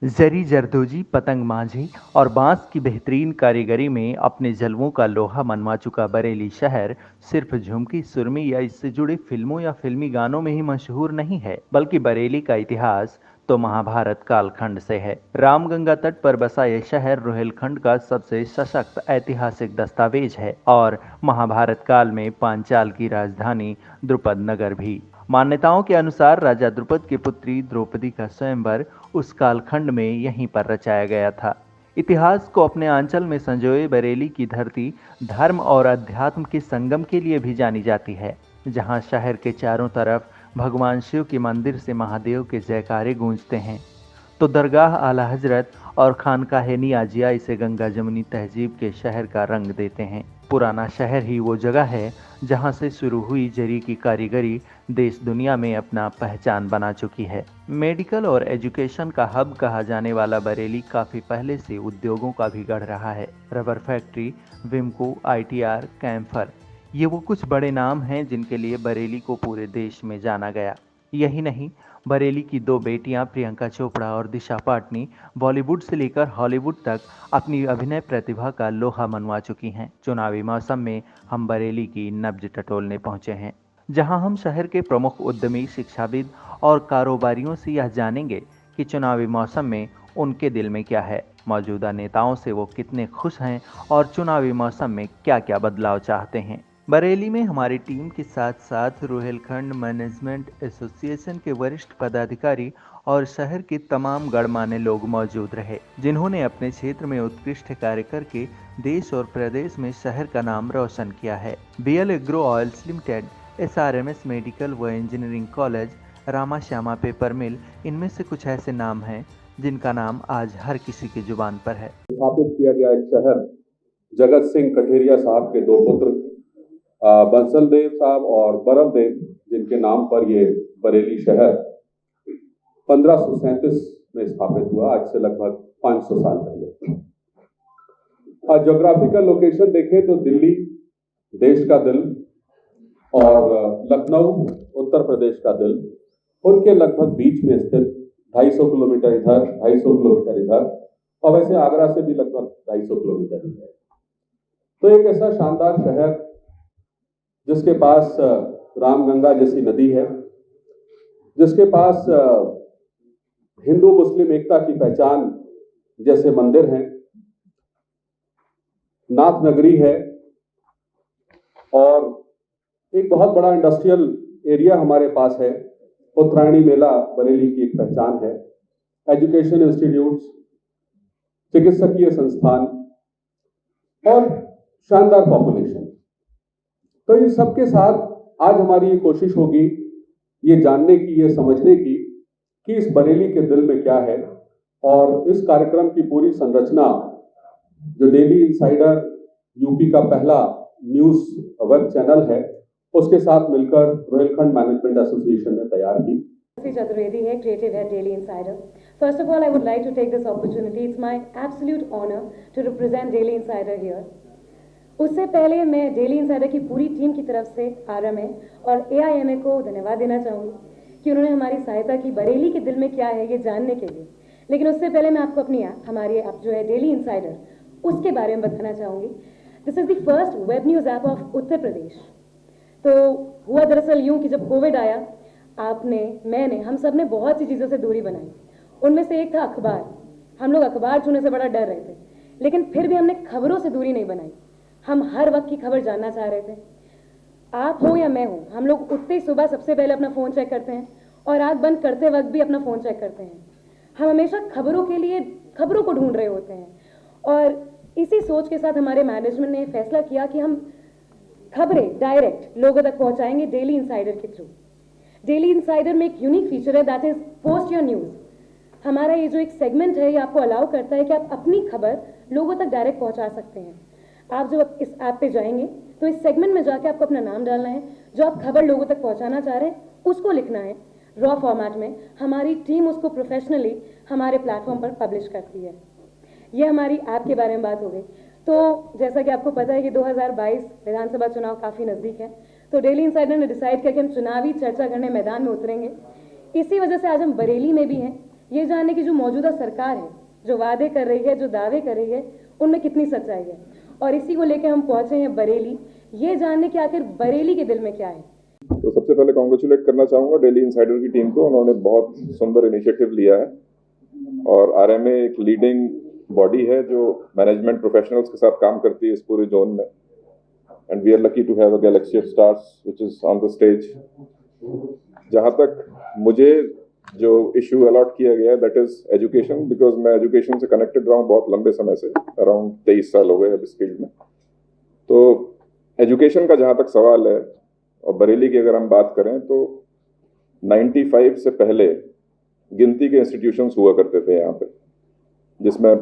जरी जरदोजी, पतंग माझी और बांस की बेहतरीन कारीगरी में अपने जलवों का लोहा मनवा चुका बरेली शहर सिर्फ झुमकी सुरमी या इससे जुड़े फिल्मों या फिल्मी गानों में ही मशहूर नहीं है, बल्कि बरेली का इतिहास तो महाभारत कालखंड से है। रामगंगा तट पर बसा यह शहर रोहिलखंड का सबसे सशक्त ऐतिहासिक दस्तावेज है और महाभारत काल में पांचाल की राजधानी द्रुपद नगर भी। मान्यताओं के अनुसार राजा द्रुपद की पुत्री द्रौपदी का स्वयंवर उस कालखंड में यहीं पर रचाया गया था। इतिहास को अपने आंचल में संजोए बरेली की धरती धर्म और अध्यात्म के संगम के लिए भी जानी जाती है, जहां शहर के चारों तरफ भगवान शिव के मंदिर से महादेव के जयकारे गूंजते हैं, तो दरगाह आला हजरत और खानकाह नियाजिया इसे गंगा जमुनी तहजीब के शहर का रंग देते हैं। पुराना शहर ही वो जगह है जहां से शुरू हुई जरी की कारीगरी देश दुनिया में अपना पहचान बना चुकी है। मेडिकल और एजुकेशन का हब कहा जाने वाला बरेली काफ़ी पहले से उद्योगों का भी गढ़ रहा है। Rubber factory, Wimco, ITR, camphor, ये वो कुछ बड़े नाम हैं जिनके लिए बरेली को पूरे देश में जाना गया। यही नहीं, बरेली की दो बेटियां प्रियंका चोपड़ा और दिशा पाटनी बॉलीवुड से लेकर हॉलीवुड तक अपनी अभिनय प्रतिभा का लोहा मनवा चुकी हैं। चुनावी मौसम में हम बरेली की नब्ज टटोलने पहुंचे हैं, जहां हम शहर के प्रमुख उद्यमी, शिक्षाविद और कारोबारियों से यह जानेंगे कि चुनावी मौसम में उनके दिल में क्या है, मौजूदा नेताओं से वो कितने खुश हैं और चुनावी मौसम में क्या क्या बदलाव चाहते हैं। बरेली में हमारी टीम के साथ साथ रोहिलखंड मैनेजमेंट एसोसिएशन के वरिष्ठ पदाधिकारी और शहर के तमाम गणमान्य लोग मौजूद रहे, जिन्होंने अपने क्षेत्र में उत्कृष्ट कार्य करके देश और प्रदेश में शहर का नाम रोशन किया है। BL agro oils limited, SRMS medical व engineering college, Rama Shyama paper mill, इनमें से कुछ ऐसे नाम हैं जिनका नाम आज हर किसी की जुबान पर है। स्थापित किया गया एक शहर जगत सिंह कठेरिया साहब के दो पुत्र बंसल देव साहब और बरल देव, जिनके नाम पर ये बरेली शहर 1537 में स्थापित हुआ, आज से लगभग 500 साल पहले। ज्योग्राफिकल लोकेशन देखें तो दिल्ली देश का दिल और लखनऊ उत्तर प्रदेश का दिल, उनके लगभग बीच में स्थित 250 किलोमीटर इधर, 250 किलोमीटर इधर, और वैसे आगरा से भी लगभग 250 किलोमीटर ही है। तो एक ऐसा शानदार शहर जिसके पास रामगंगा जैसी नदी है, जिसके पास हिंदू मुस्लिम एकता की पहचान जैसे मंदिर हैं, नाथ नगरी है, और एक बहुत बड़ा इंडस्ट्रियल एरिया हमारे पास है। उत्तरायणी मेला बरेली की एक पहचान है। एजुकेशन इंस्टीट्यूट्स, चिकित्सकीय संस्थान और शानदार पॉपुलेशन। तो इन सबके साथ आज हमारी ये कोशिश होगी ये जानने की, ये समझने की कि इस बरेली के दिल में क्या है, और इस कार्यक्रम की पूरी संरचना जो डेली इंसाइडर यूपी का पहला न्यूज वेब चैनल है, उसके साथ मिलकर रोहिलखंड मैनेजमेंट एसोसिएशन ने तैयार की। Chaturvedi here, creative head Daily Insider. First of all, I would like to take this opportunity. It's my absolute honor to represent Daily Insider here. उससे पहले मैं डेली इंसाइडर की पूरी टीम की तरफ से आरएमए और एआईएमए को धन्यवाद देना चाहूँगी कि उन्होंने हमारी सहायता की बरेली के दिल में क्या है ये जानने के लिए। लेकिन उससे पहले मैं आपको अपनी हमारी ऐप जो है डेली इंसाइडर, उसके बारे में बताना चाहूँगी। This is the first web news app of Uttar Pradesh. तो हुआ दरअसल यूँ कि जब कोविड आया, मैंने हम सब ने बहुत सी चीज़ों से दूरी बनाई। उनमें से एक था अखबार। हम लोग अखबार छूने से बड़ा डर रहे थे, लेकिन फिर भी हमने खबरों से दूरी नहीं बनाई। हम हर वक्त की खबर जानना चाह रहे थे। आप हो या मैं हूँ, हम लोग उठते ही सुबह सबसे पहले अपना फ़ोन चेक करते हैं और आँख बंद करते वक्त भी अपना फ़ोन चेक करते हैं। हम हमेशा खबरों के लिए खबरों को ढूंढ रहे होते हैं, और इसी सोच के साथ हमारे मैनेजमेंट ने फैसला किया कि हम खबरें डायरेक्ट लोगों तक पहुँचाएंगे डेली इंसाइडर के थ्रू। डेली इंसाइडर में एक यूनिक फीचर है, that is post your news. हमारा ये जो एक सेगमेंट है, ये आपको अलाउ करता है कि आप अपनी खबर लोगों तक डायरेक्ट पहुँचा सकते हैं। आप जब इस ऐप पे जाएंगे तो इस सेगमेंट में जाके आपको अपना नाम डालना है, जो आप खबर लोगों तक पहुंचाना चाह रहे हैं उसको लिखना है रॉ फॉर्मेट में। हमारी टीम उसको प्रोफेशनली हमारे प्लेटफॉर्म पर पब्लिश करती है। ये हमारी ऐप के बारे में बात हो गई। तो जैसा कि आपको पता है कि 2022 विधानसभा चुनाव काफ़ी नज़दीक है, तो डेली इंसाइडर ने डिसाइड किया कि हम चुनावी चर्चा करने मैदान में उतरेंगे। इसी वजह से आज हम बरेली में भी हैं, ये जानने की जो मौजूदा सरकार है, जो वादे कर रही है, जो दावे कर रही है, उनमें कितनी सच्चाई है। और इसी को लेकर हम पहुंचे हैं बरेली, ये जानने कि आखिर बरेली के दिल में क्या है। तो सबसे पहले कॉन्ग्रेचुलेट करना चाहूँगा डेली इंसाइडर की टीम को। उन्होंने बहुत सुंदर इनिशिएटिव लिया है और आरएमए एक लीडिंग बॉडी है जो मैनेजमेंट प्रोफेशनल्स के साथ काम करती है इस पूरे जोन में, and we are lucky to have a galaxy of stars which is on the stage. जहाँ तक मुझे जो इशू अलॉट किया गया है दैट इज एजुकेशन, बिकॉज मैं एजुकेशन से कनेक्टेड रहा हूँ बहुत लंबे समय से, अराउंड 23 साल हो गए अब इस फील्ड में। तो एजुकेशन का जहाँ तक सवाल है, और बरेली की अगर हम बात करें तो 95 से पहले गिनती के इंस्टीट्यूशंस हुआ करते थे यहाँ पे, जिसमें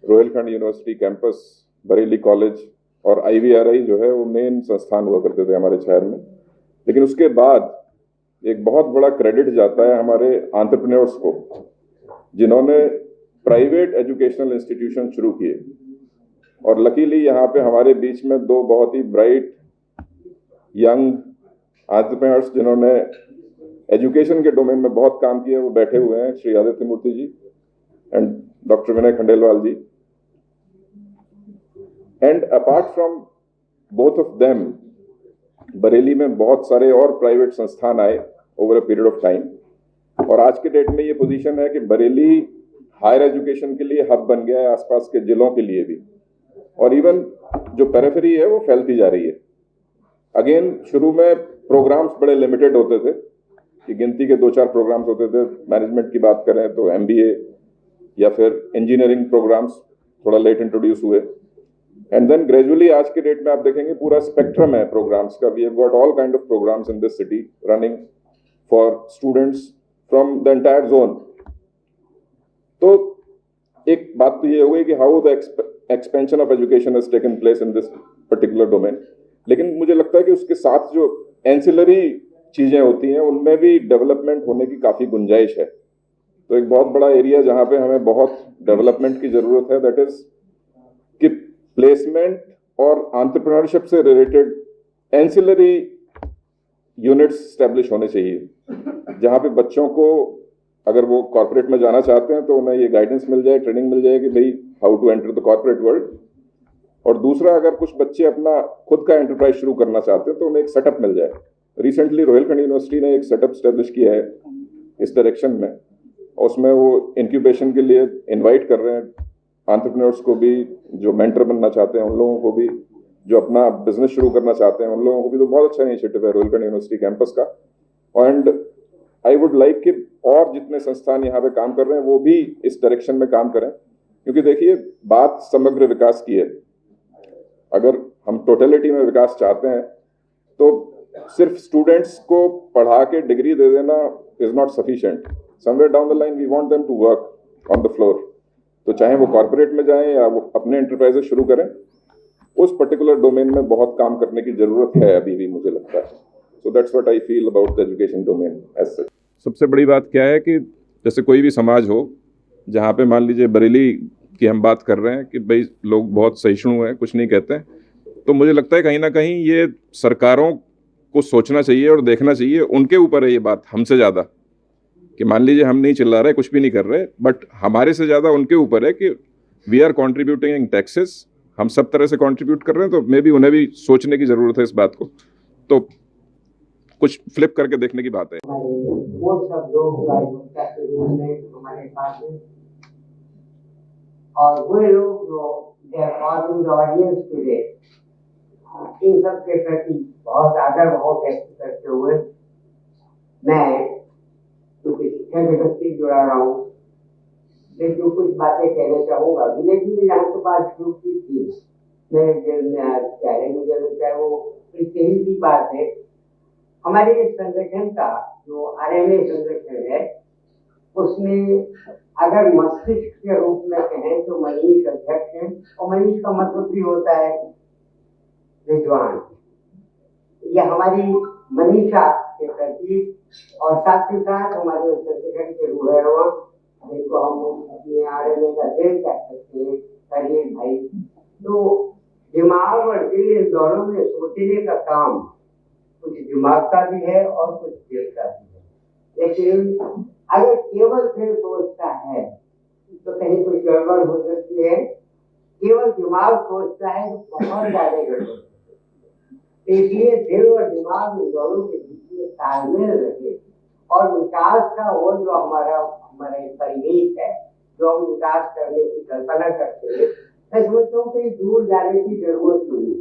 Rohilkhand university campus, Bareilly college और IVRI जो है वो मेन संस्थान हुआ करते थे हमारे शहर में। लेकिन उसके बाद एक बहुत बड़ा क्रेडिट जाता है हमारे एंटरप्रेन्योर्स को, जिन्होंने प्राइवेट एजुकेशनल इंस्टीट्यूशन शुरू किए। और लकीली यहाँ पे हमारे बीच में दो बहुत ही ब्राइट यंग एंटरप्रेन्योर्स जिन्होंने एजुकेशन के डोमेन में बहुत काम किया वो बैठे हुए हैं, Shri Aditya Murthy ji and doctor Vinay Khandelwal ji. And apart from both of them, Bareilly में बहुत सारे और प्राइवेट संस्थान आए over a period of time, और आज के डेट में ये पोजीशन है कि बरेली हायर एजुकेशन के लिए हब बन गया है, आसपास के जिलों के लिए भी, और इवन जो पेरिफेरी है वो फैलती जा रही है। अगेन शुरू में प्रोग्राम्स बड़े लिमिटेड होते थे कि गिनती के 2-4 प्रोग्राम्स होते थे। मैनेजमेंट की बात करें तो MBA या फिर इंजीनियरिंग प्रोग्राम्स थोड़ा लेट इंट्रोड्यूस हुए, एंड देन ग्रेजुअली आज के डेट में आप देखेंगे पूरा स्पेक्ट्रम है प्रोग्राम्स का। We have got all kind of programmes in this city running for students from the entire zone. तो एक बात तो ये हो गई कि how the expansion of education has taken place in this particular domain, लेकिन मुझे लगता है कि उसके साथ जो एंसिलरी चीजें होती हैं उनमें भी डेवलपमेंट होने की काफी गुंजाइश है। तो एक बहुत बड़ा एरिया जहां पे हमें बहुत डेवलपमेंट की जरूरत है, दैट इज कि प्लेसमेंट और एंटरप्रेन्योरशिप से रिलेटेड एंसिलरी यूनिट्स स्टैब्लिश होने चाहिए, जहां पे बच्चों को अगर वो कॉर्पोरेट में जाना चाहते हैं तो उन्हें ये गाइडेंस मिल जाए, ट्रेनिंग मिल जाए कि भाई how to enter the corporate world. और दूसरा, अगर कुछ बच्चे अपना खुद का एंटरप्राइज शुरू करना चाहते हैं तो उन्हें एक सेटअप मिल जाए। रिसेंटली रोहिलखंड यूनिवर्सिटी ने एक सेटअप स्टैब्लिश किया है इस डायरेक्शन में, और उसमें वो इंक्यूबेशन के लिए इन्वाइट कर रहे हैं एंटरप्रेन्योर्स को भी, जो मेंटर बनना चाहते हैं उन लोगों को भी, जो अपना बिजनेस शुरू करना चाहते हैं उन लोगों को भी। तो बहुत अच्छा इनिशिएटिव है रोहिलखंड यूनिवर्सिटी कैंपस का, एंड आई वुड लाइक कि और जितने संस्थान यहाँ पे काम कर रहे हैं वो भी इस डायरेक्शन में काम करें, क्योंकि देखिए बात समग्र विकास की है। अगर हम टोटलिटी में विकास चाहते हैं तो सिर्फ स्टूडेंट्स को पढ़ा के डिग्री दे देना is not sufficient. Somewhere down the line we want them to work on the floor. तो चाहे वो कॉर्पोरेट में जाएं या वो अपने एंटरप्राइजेस शुरू करें, उस पर्टिकुलर डोमेन में बहुत काम करने की जरूरत है अभी भी, मुझे लगता है। So that's what I feel about the education domain as such. सबसे बड़ी बात क्या है कि जैसे कोई भी समाज हो जहाँ पे मान लीजिए बरेली की हम बात कर रहे हैं कि भाई लोग बहुत सहिष्णु हैं, कुछ नहीं कहते, तो मुझे लगता है कहीं ना कहीं ये सरकारों को सोचना चाहिए और देखना चाहिए, उनके ऊपर है ये बात हमसे ज़्यादा, कि मान लीजिए हम नहीं चिल्ला रहे, कुछ भी नहीं कर रहे, बट हमारे से ज़्यादा उनके ऊपर है कि we are contributing in taxes, हम सब तरह से कंट्रीब्यूट कर रहे हैं, तो मे बी उन्हें भी सोचने की जरूरत है इस बात को। तो कुछ फ्लिप करके देखने की बात है। वो सब लोग हमारे पास हैं, और वो लोग जो ऑडियंस टुडे, इन सब के प्रति बहुत आदर भाव व्यक्त करते हुए मैं क्योंकि शिक्षा जगत से जुड़ा रहा हूँ, लेकिन कुछ बातें कहना चाहूँगा। विजय जी ने यहाँ तो बात शुरू की थी, मेरे दिल में आज क्या है, मुझे लगता है वो सही सी बात है। हमारे इस संगठन का जो आरएमए संगठन है, उसमें अगर मस्तिष्क के रूप में कहें तो मनीष अध्यक्ष है, और मनीष का मतलब भी होता है विद्वान। यह हमारी मनीषा के प्रति और साथ ही साथ हमारे संगठन के रूहरवा, जिनको हम अपने आरएमए का दिल कह सकते हैं, करीब भाई। तो दिमाग और दिल, इन दोनों में सोचने का काम कुछ दिमाग का भी है और कुछ दिल का भी है। लेकिन अगर केवल दिल सोचता है तो कहीं कुछ गड़बड़ हो सकती है, केवल दिमाग सोचता है तो बहुत ज्यादा गड़बड़ हो सकती है। इसलिए दिल और दिमाग इन दोनों के बीच में तालमेल रखे और विकास का वो जो हमारा परिवेश है, जो हम विकास करने की कल्पना करते हैं, मैं समझता हूँ कहीं दूर जाने की जरूरत नहीं है।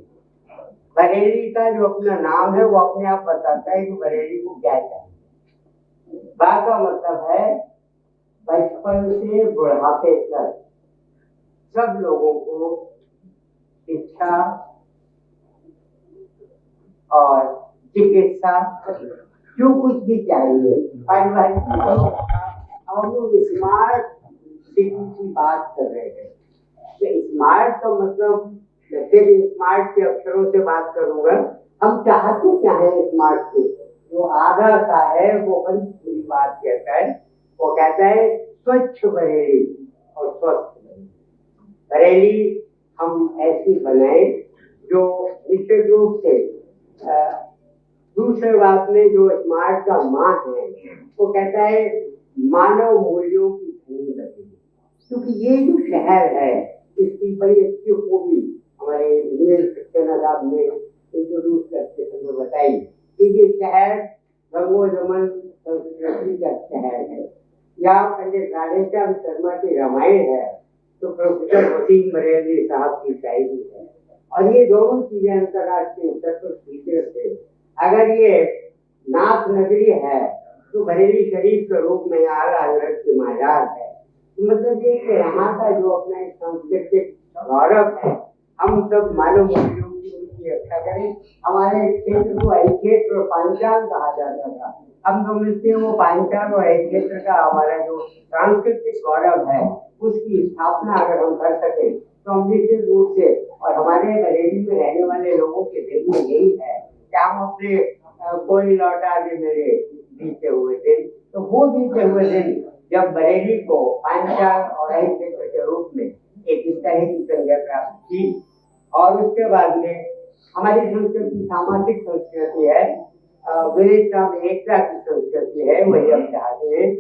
बरेली का जो अपना नाम है वो अपने आप बताता है कि बरेली को क्या चाहिए। बा का मतलब है बचपन से बुढ़ापे तक सब लोगों को शिक्षा और चिकित्सा जो कुछ भी चाहिए पारिवारिक। हम लोग स्मार्ट सिटी की बात कर रहे हैं। स्मार्ट का मतलब फिर स्मार्ट के अक्षरों से बात करूंगा। हम चाहते क्या है स्मार्ट से? जो आधा सा है वो बड़ी पूरी बात कहता है। वो कहता है स्वच्छ बरेली और स्वस्थ बरेली हम ऐसी बनाए जो निश्चित रूप से दूसरे बात में जो स्मार्ट का माँ है वो कहता है मानव मूल्यों की धनी लगेगी। क्योंकि ये जो शहर है इसकी बड़ी अच्छी खूबी हमारे सक्सेना साहब ने इंट्रोड्यूस करते समय बताई कि ये शहर रंगो जमन संस्कृति का शहर है। या पंडित राधेश्याम शर्मा की रामायण है तो प्रोफेसर वसीम बरेली साहब की शायरी है, और ये दोनों चीजें अंतर्राष्ट्रीय स्तर पर स्वीकृत है। अगर ये नाथ नगरी है तो बरेली शरीफ के रूप में आला हजरत की मजार है। मतलब ये कि यहाँ का जो अपना सांस्कृतिक गौरव है, हम सब मानव मूल्यों की उनकी रक्षा करें। हमारे क्षेत्र को क्षेत्र और पांचाल कहा जाता था। हम समझते हैं वो पांचाल और क्षेत्र का हमारा जो सांस्कृतिक गौरव है उसकी स्थापना अगर हम कर सके तो हम निश्चित रूप से, और हमारे बरेली में रहने वाले लोगों के दिल में यही है कि हम अपने कोई लौटा दे मेरे बीते हुए दिन, तो वो बीते हुए दिन जब बरेली को पांचाल और क्षेत्र के रूप में एक इस तरह की संज्ञा प्राप्त की। और उसके बाद में हमारी संस्कृति सामाजिक संस्कृति है, विविधता में एकता की संस्कृति है, वही हम चाहते हैं।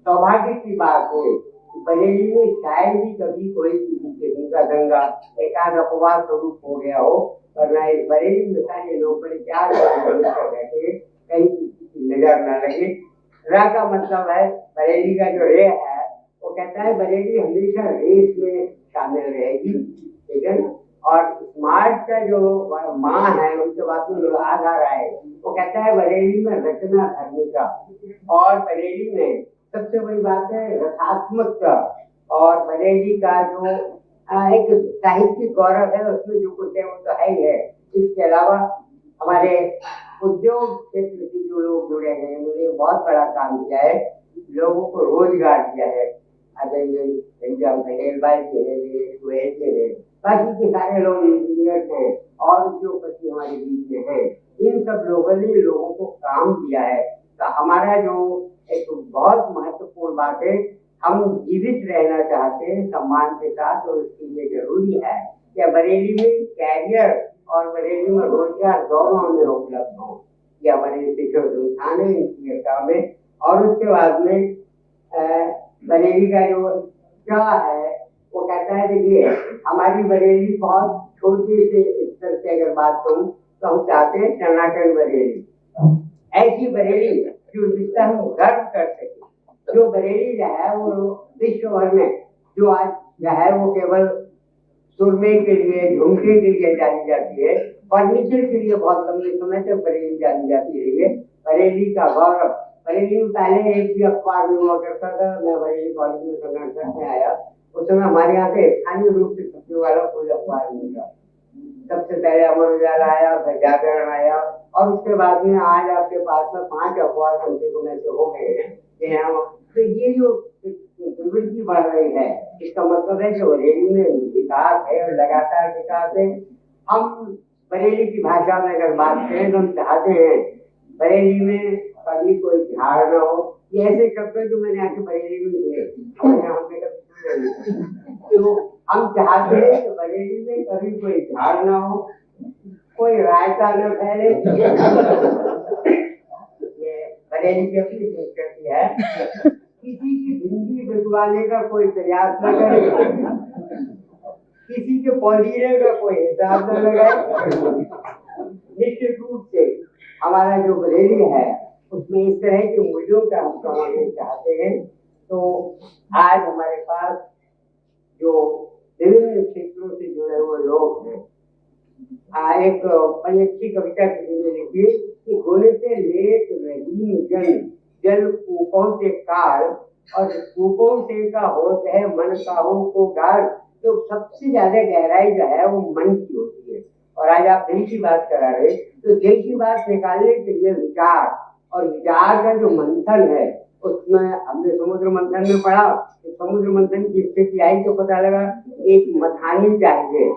सौभाग्य की बात है बरेली में शायद ही कभी कोई किसी का दंगा एकाध अपवाद स्वरूप हो गया हो, वरना इस बरेली में सारे लोग बड़े प्यार बैठे कहीं किसी नजर न लगे। रा का मतलब है बरेली का जो रे है वो कहता है बरेली हमेशा रेस में शामिल रहेगी, ठीक है ना। और स्मार्ट का जो माँ है उसके बाद में जो आधार है वो कहता है बरेली में रचना करने का। और बरेली में सबसे बड़ी बात है रसात्मकता, और बरेली का जो एक साहित्यिक गौरव है उसमें जो कुछ है वो तो है ही है। इसके अलावा हमारे उद्योग क्षेत्र से जो लोग जुड़े हैं उन्होंने बहुत बड़ा काम किया है, लोगों को रोजगार दिया है। बाकी के सारे लोग इंजीनियर हैं और उद्योगपति हमारे बीच में हैं। इन सब लोगों ने लोगों को काम दिया है। तो हमारा जो एक बहुत महत्वपूर्ण बात है, हम जीवित रहना चाहते हैं सम्मान के साथ, और उसके लिए जरूरी है कि बरेली में कैरियर और बरेली में रोजगार दोनों हमें उपलब्ध हों। ये हमारे शिक्षण संस्थान है इनकी काम में। और उसके बाद में बरेली का जो क्या है वो कहता है देखिए हमारी बरेली बहुत छोटे से स्तर से अगर बात करूं तो हम चाहते हैं टनाटन बरेली, ऐसी बरेली जो जिसका हम गर्व कर सके। जो बरेली जो है वो विश्व भर में जो आज जो है वो केवल सुरमे के लिए झुमके के लिए जानी जाती है, फर्नीचर के लिए बहुत लंबे समय तक बरेली जानी जाती रही है। बरेली का गौरव, बरेली में पहले एक भी अखबार में हुआ करता था। मैं बरेली कॉलेज में संगठन में आया उस समय हमारे यहाँ से स्थानीय रूप से छपने वाला कोई अखबार नहीं था। सबसे पहले अमर उजाला आया, फिर जागरण आया, और उसके बाद में आज आपके पास में 5 अखबार कमसे कम ऐसे हो गए हैं। तो ये जो प्रवृत्ति बढ़ रही है इसका मतलब है कि बरेली में विकास है और लगातार विकास है। हम बरेली की भाषा में अगर बात करें तो हम चाहते हैं बरेली में कभी कोई झाड़ न हो। ये ऐसे शब्द जो मैंने आके बरेली में सुने, हमने कभी तो हम चाहते हैं कि बरेली में कभी कोई झाड़ ना हो, कोई रायता न फैले। ये बरेली की अपनी संस्कृति है। छुड़वाने का कोई प्रयास न करे, किसी के पौधीरे का कोई हिसाब न लगाए। निश्चित रूप से हमारा जो बरेली है उसमें इस तरह के मूल्यों का हम समावेश चाहते हैं। तो आज हमारे पास जो विभिन्न क्षेत्रों से जुड़े हुए लोग हैं, एक बड़ी अच्छी कविता किसी ने लिखी कि घोड़े से लेट रहीम जल कूपों से कार, और कूपों से का होत है मन काहों को गार। तो सबसे ज्यादा गहराई जो है वो मन की होती है। और आज आप दिल की बात करा रहे, तो दिल की बात निकालने के लिए विचार, और विचार का जो मंथन है उसमें हमने समुद्र मंथन में पढ़ा, तो समुद्र मंथन की स्थिति आई तो पता लगा एक मथानी चाहिए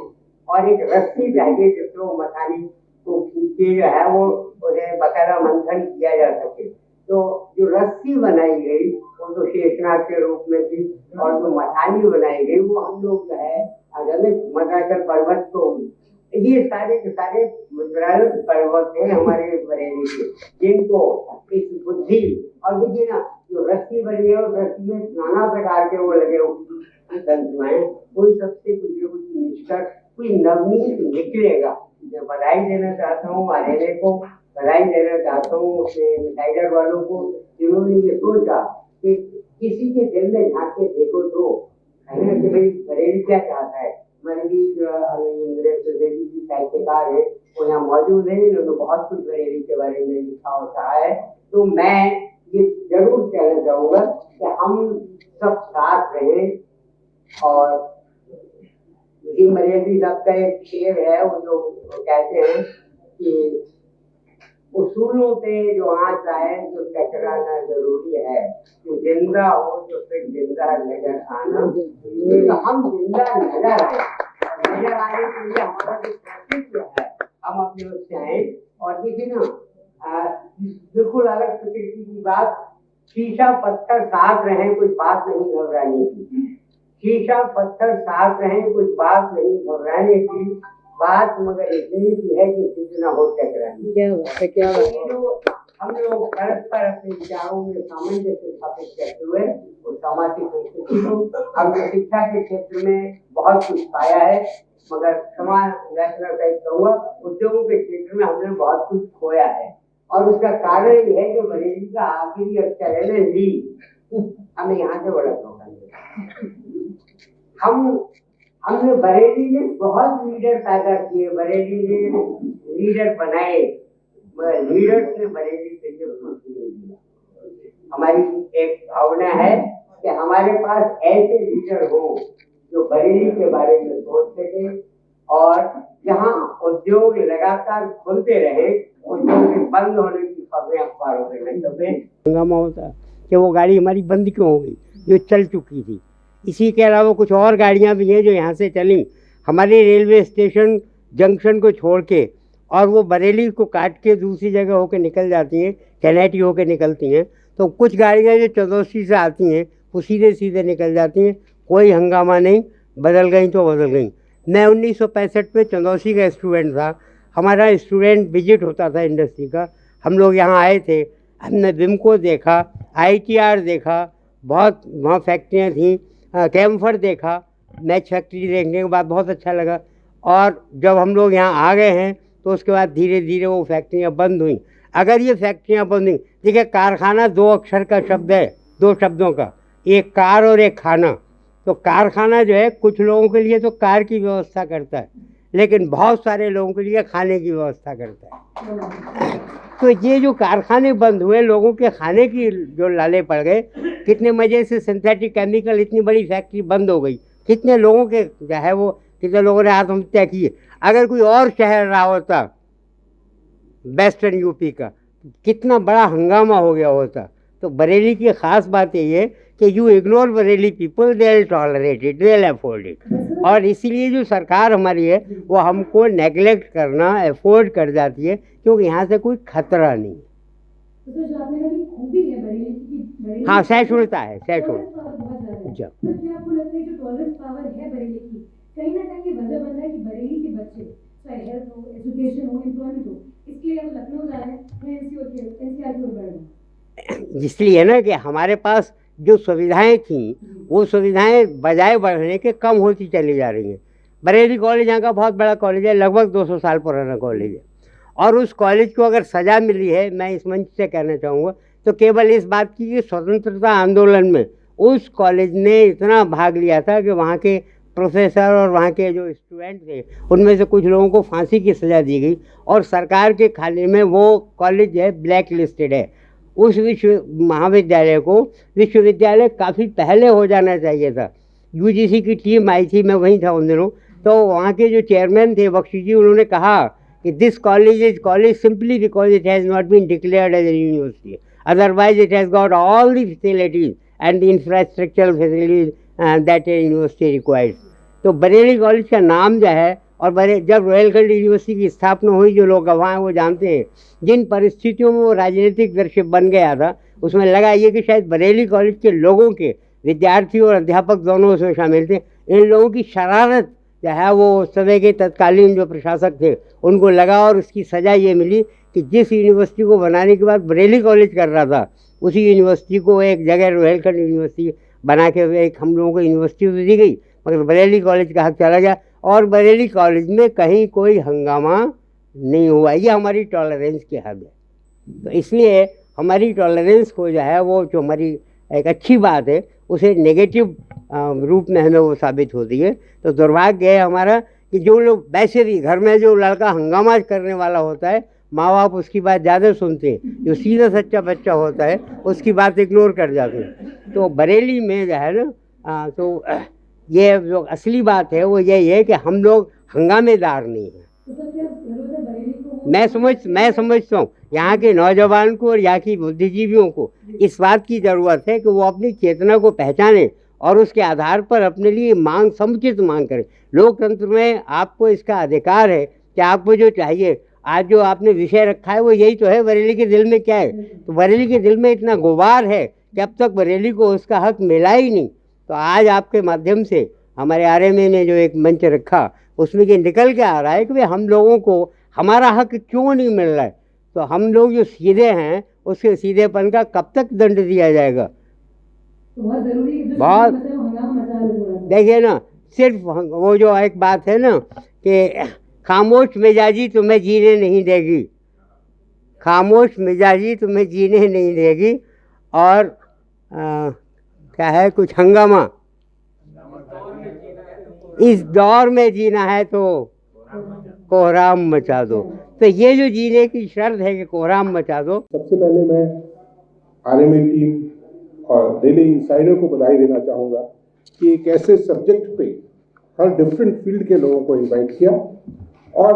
और एक रस्सी चाहिए जिससे वो मथानी को खींचे जो है वो उन्हें बकायदा मंथन किया जा सके। तो जो रस्सी बनाई गई वो तो शेषनाग के रूप में थी, और जो मथानी बनाई गई वो हम लोग जो है मदाचल पर्वत को, ये सारे के सारे मुद्राल पर्वत हैं हमारे बरेली के, जिनको इस बुद्धि, और देखिए ना जो रस्सी बनी है और रस्सी में नाना प्रकार के वो लगे तंत्र हैं, उन सबसे कुछ न कुछ निष्कर्ष, कोई नवनीत निकलेगा। मैं बधाई देना चाहता हूँ आर्यले को, बधाई देना चाहता हूँ अपने टाइगर वालों को, जिन्होंने ये सोचा कि किसी के दिल में झांक के देखो तो है ना कि भाई बरेली क्या चाहता है। हमारे बीच त्रिवेदी जी साहित्यकार है, वो यहाँ मौजूद है, इन्होंने बहुत कुछ बरेली के बारे में लिखा और कहा है। तो मैं ये जरूर कहना चाहूँगा कि हम सब साथ रहें। और बरेली साहब का एक शेर है, वो जो कहते हैं कि उसूलों पे जो आँच आए तो टकराना जरूरी है, तो जिंदा हो तो फिर जिंदा नजर आना। तो हम जिंदा नजर आए, नजर आने के लिए हमारा जो प्रैक्टिस है हम अपने उससे आए। और देखिए ना बिल्कुल अलग प्रकृति की बात, शीशा पत्थर साथ रहे कुछ बात नहीं घबराने की, शीशा पत्थर साथ रहे कुछ बात नहीं घबराने की, बात मगर इतनी सी है कि जितना हो टकराने। क्या हम लोग परस्पर अपने विचारों में सामंजस्य स्थापित करते हुए उस सामाजिक संस्कृति को हमने शिक्षा के क्षेत्र में बहुत कुछ पाया है, मगर समान कहूँगा उद्योगों के क्षेत्र में हमने बहुत कुछ खोया है। और उसका कारण ये है कि बरेली का आखिरी अक्षर है ना ली, हमें यहाँ से बड़ा धोखा। हमने बरेली में बहुत लीडर पैदा किए, बरेली ने लीडर बनाए, मगर लीडर्स ने बरेली के लिए कुछ नहीं दिया। हमारी एक भावना है कि हमारे पास ऐसे लीडर हो जो बरेली के बारे में सोच सके, और जहाँ उद्योग लगातार खुलते रहे, उद्योग बंद होने की खबरें अखबारों में न छपे। हंगामा होता कि वो गाड़ी हमारी बंद क्यों हो गई जो चल चुकी थी। इसी के अलावा कुछ और गाड़ियाँ भी हैं जो यहाँ से चली हमारे रेलवे स्टेशन जंक्शन को छोड़ के, और वो बरेली को काट के दूसरी जगह होकर निकल जाती हैं, कैनेटी होकर निकलती हैं। तो कुछ गाड़ियाँ जो चौदोसी से आती हैं वो सीधे सीधे निकल जाती हैं, कोई हंगामा नहीं, बदल गई तो बदल गई। मैं 1965 में चंदौसी का स्टूडेंट था, हमारा स्टूडेंट विजिट होता था इंडस्ट्री का, हम लोग यहाँ आए थे, हमने विमको देखा, ITR देखा, बहुत वहाँ फैक्ट्रियाँ थीं, कैम्फर देखा, मैच फैक्ट्री देखने के बाद बहुत अच्छा लगा। और जब हम लोग यहाँ आ गए हैं तो उसके बाद धीरे धीरे वो फैक्ट्रियाँ बंद हुई। अगर ये फैक्ट्रियाँ बंद हुई, देखिए कारखाना 2 अक्षर का शब्द है, 2 शब्दों का, एक कार और एक खाना। तो कारखाना जो है कुछ लोगों के लिए तो कार की व्यवस्था करता है, लेकिन बहुत सारे लोगों के लिए खाने की व्यवस्था करता है। तो ये जो कारखाने बंद हुए, लोगों के खाने की जो लाले पड़ गए, कितने मज़े से सिंथेटिक केमिकल, इतनी बड़ी फैक्ट्री बंद हो गई, कितने लोगों के जो है वो, कितने लोगों ने आत्महत्या की। अगर कोई और शहर रहा होता वेस्टर्न यूपी का, कितना बड़ा हंगामा हो गया होता। तो बरेली की ख़ास बात ये है कि you ignore Bareilly people, they will tolerate it, they will afford it. और इसीलिए जो सरकार हमारी है वो हमको नेगलेक्ट करना अफोर्ड कर जाती है, क्योंकि यहाँ से कोई खतरा नहीं। तो जो आपने कहा कि खूबी है बरेली की, हाँ, सहिष्णुता है, सहिष्णुता। तो क्या आपको लगता है जो टॉलरेंस पावर है बरेली की, कहीं ना कहीं ये वजह बन रहा है कि बरेली के बच्चे चाहे हेल्थ हो, एजुकेशन हो, एम्प्लॉयमेंट हो, इसके लिए अब लखनऊ जा रहे हैं, NCR की ओर बढ़ रहे हैं। इसलिए ना कि हमारे पास जो सुविधाएं थीं वो सुविधाएं बजाय बढ़ने के कम होती चली जा रही हैं। बरेली कॉलेज यहाँ का बहुत बड़ा कॉलेज है, लगभग 200 साल पुराना कॉलेज है, और उस कॉलेज को अगर सजा मिली है, मैं इस मंच से कहना चाहूँगा, तो केवल इस बात की कि स्वतंत्रता आंदोलन में उस कॉलेज ने इतना भाग लिया था कि वहाँ के प्रोफेसर और वहाँ के जो स्टूडेंट थे उनमें से कुछ लोगों को फांसी की सज़ा दी गई, और सरकार के खाने में वो कॉलेज है ब्लैक लिस्टेड है। उस महाविद्यालय को विश्वविद्यालय काफ़ी पहले हो जाना चाहिए था। यूजीसी की टीम आई थी, मैं वहीं था उन दिनों, तो वहाँ के जो चेयरमैन थे बख्शी जी, उन्होंने कहा कि this college is college simply because it has not been declared as a university, otherwise it has got all the facilities and the infrastructural facilities that a university requires. तो बरेली कॉलेज का नाम जो है, और जब रोहिलखंड यूनिवर्सिटी की स्थापना हुई, जो लोग गवाह हैं वो जानते हैं, जिन परिस्थितियों में वो राजनीतिक दृश्य बन गया था, उसमें लगा ये कि शायद बरेली कॉलेज के लोगों के, विद्यार्थी और अध्यापक दोनों उसमें शामिल थे, इन लोगों की शरारत जो है वो उस समय के तत्कालीन जो प्रशासक थे उनको लगा, और उसकी सज़ा ये मिली कि जिस यूनिवर्सिटी को बनाने के बाद बरेली कॉलेज कर रहा था, उसी यूनिवर्सिटी को एक जगह रोहिलखंड यूनिवर्सिटी बना के एक हम लोगों को यूनिवर्सिटी तो दी गई, मगर बरेली कॉलेज का हक चला गया, और बरेली कॉलेज में कहीं कोई हंगामा नहीं हुआ। ये हमारी टॉलरेंस की हद है। तो इसलिए हमारी टॉलरेंस को जो है वो, जो हमारी एक अच्छी बात है, उसे नेगेटिव रूप में हमें वो साबित होती है। तो दुर्भाग्य है हमारा कि जो लोग वैसे भी घर में जो लड़का हंगामा करने वाला होता है, माँ बाप उसकी बात ज़्यादा सुनते हैं, जो सीधा सच्चा बच्चा होता है उसकी बात इग्नोर कर जाते हैं। तो बरेली में जो है ना, तो ये जो असली बात है वो यही है कि हम लोग हंगामेदार नहीं हैं। मैं समझता हूँ यहाँ के नौजवान को और यहाँ की बुद्धिजीवियों को इस बात की ज़रूरत है कि वो अपनी चेतना को पहचानें और उसके आधार पर अपने लिए समुचित मांग करें। लोकतंत्र में आपको इसका अधिकार है कि आपको जो चाहिए, आज जो आपने विषय रखा है वो यही तो है, बरेली के दिल में क्या है। तो बरेली के दिल में इतना गुबार है कि अब तक बरेली को उसका हक मिला ही नहीं। तो आज आपके माध्यम से हमारे आरएमए ने जो एक मंच रखा, उसमें ये निकल के आ रहा है कि हम लोगों को हमारा हक क्यों नहीं मिल रहा है। तो हम लोग जो सीधे हैं उसके सीधेपन का कब तक दंड दिया जाएगा। बहुत जरूरी है, बहुत मतलब देखिए ना, सिर्फ वो जो एक बात है ना कि खामोश मिजाजी तुम्हें जीने नहीं देगी, खामोश मिजाजी तुम्हें जीने नहीं देगी, और क्या है, कुछ हंगामा इस दौर में जीना है तो कोहराम मचा दो। तो ये जो जीने की शर्त है कि कोहराम मचा दो। सबसे पहले मैं आरएमए टीम और डेली इंसाइडर को बधाई देना चाहूँगा कि एक ऐसे सब्जेक्ट पे हर डिफरेंट फील्ड के लोगों को इनवाइट किया और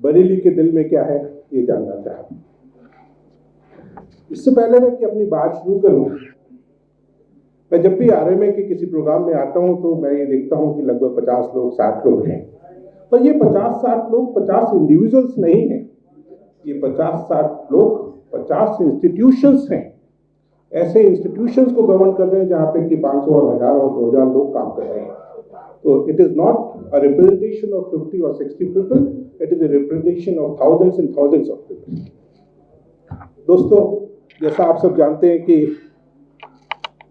बरेली के दिल में क्या है ये जानना चाहा। इससे पहले मैं कि अपनी बात शुरू करूँ, मैं जब भी आरएमए के किसी प्रोग्राम में आता हूँ तो मैं ये देखता हूँ कि लगभग 50 लोग 60 लोग हैं, पर ये 50-60 लोग 50 इंडिविजुअल्स नहीं हैं, ये 50-60 लोग 50 इंस्टीट्यूशंस हैं। ऐसे इंस्टीट्यूशंस को गवर्न कर रहे हैं जहाँ पे कि 500 और 1000 और 2000 लोग काम कर रहे हैं। तो it is not a representation of 50 और 60 people, it is a representation of thousands and thousands of people. दोस्तों, जैसा आप सब जानते हैं कि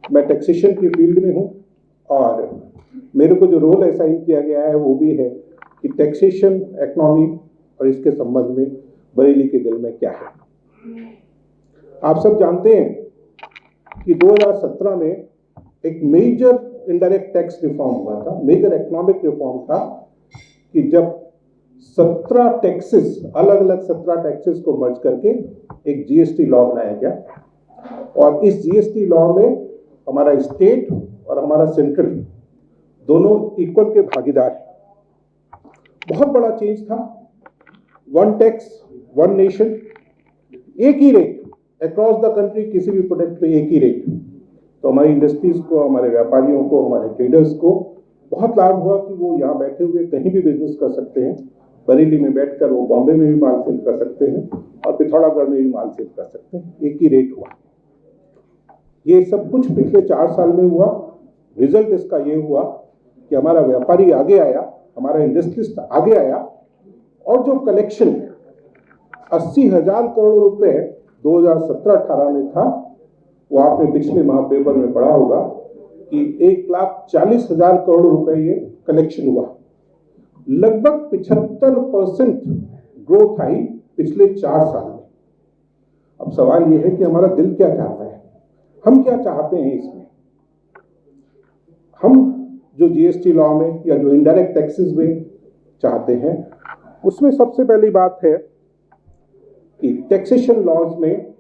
मैं टैक्सेशन की फील्ड में हूँ और मेरे को जो रोल असाइन किया गया है वो भी है कि टैक्सेशन इकोनॉमी और इसके संबंध में बरेली के दिल में क्या है। आप सब जानते हैं कि 2017 में एक मेजर इनडायरेक्ट टैक्स रिफॉर्म हुआ था, मेजर इकोनॉमिक रिफॉर्म था, कि जब 17 टैक्सेस, अलग अलग 17 टैक्सेस को मर्ज करके एक जीएसटी लॉ बनाया गया। और इस जीएसटी लॉ में हमारा स्टेट और हमारा सेंट्रल दोनों इक्वल के भागीदार हैं। बहुत बड़ा चेंज था। वन टैक्स वन नेशन, एक ही रेट अक्रॉस द कंट्री, किसी भी प्रोडक्ट पे एक ही रेट। तो हमारी इंडस्ट्रीज को, हमारे व्यापारियों को, हमारे ट्रेडर्स को बहुत लाभ हुआ कि वो यहाँ बैठे हुए कहीं भी बिजनेस कर सकते हैं। बरेली में बैठकर वो बॉम्बे में भी माल सेल कर सकते हैं और पिथौरागढ़ में भी माल सेल कर सकते हैं, एक ही रेट हुआ। ये सब कुछ पिछले 4 साल में हुआ। रिजल्ट इसका ये हुआ कि हमारा व्यापारी आगे आया, हमारा इंडस्ट्रिस्ट आगे आया, और जो कलेक्शन 80,000 करोड़ रुपए 2017-18 में था, वो आपने पिछले माह पेपर में पढ़ा होगा कि 1,40,000 करोड़ रुपए ये कलेक्शन हुआ। लगभग 75% ग्रोथ आई पिछले 4 साल में। अब सवाल ये है कि हमारा दिल क्या चाहता है, हम क्या चाहते हैं इसमें। हम जो जीएसटी लॉ में या जो इनडायरेक्ट टैक्सेस में चाहते हैं, उसमें सबसे पहली बात है कि टैक्सेशन लॉज में,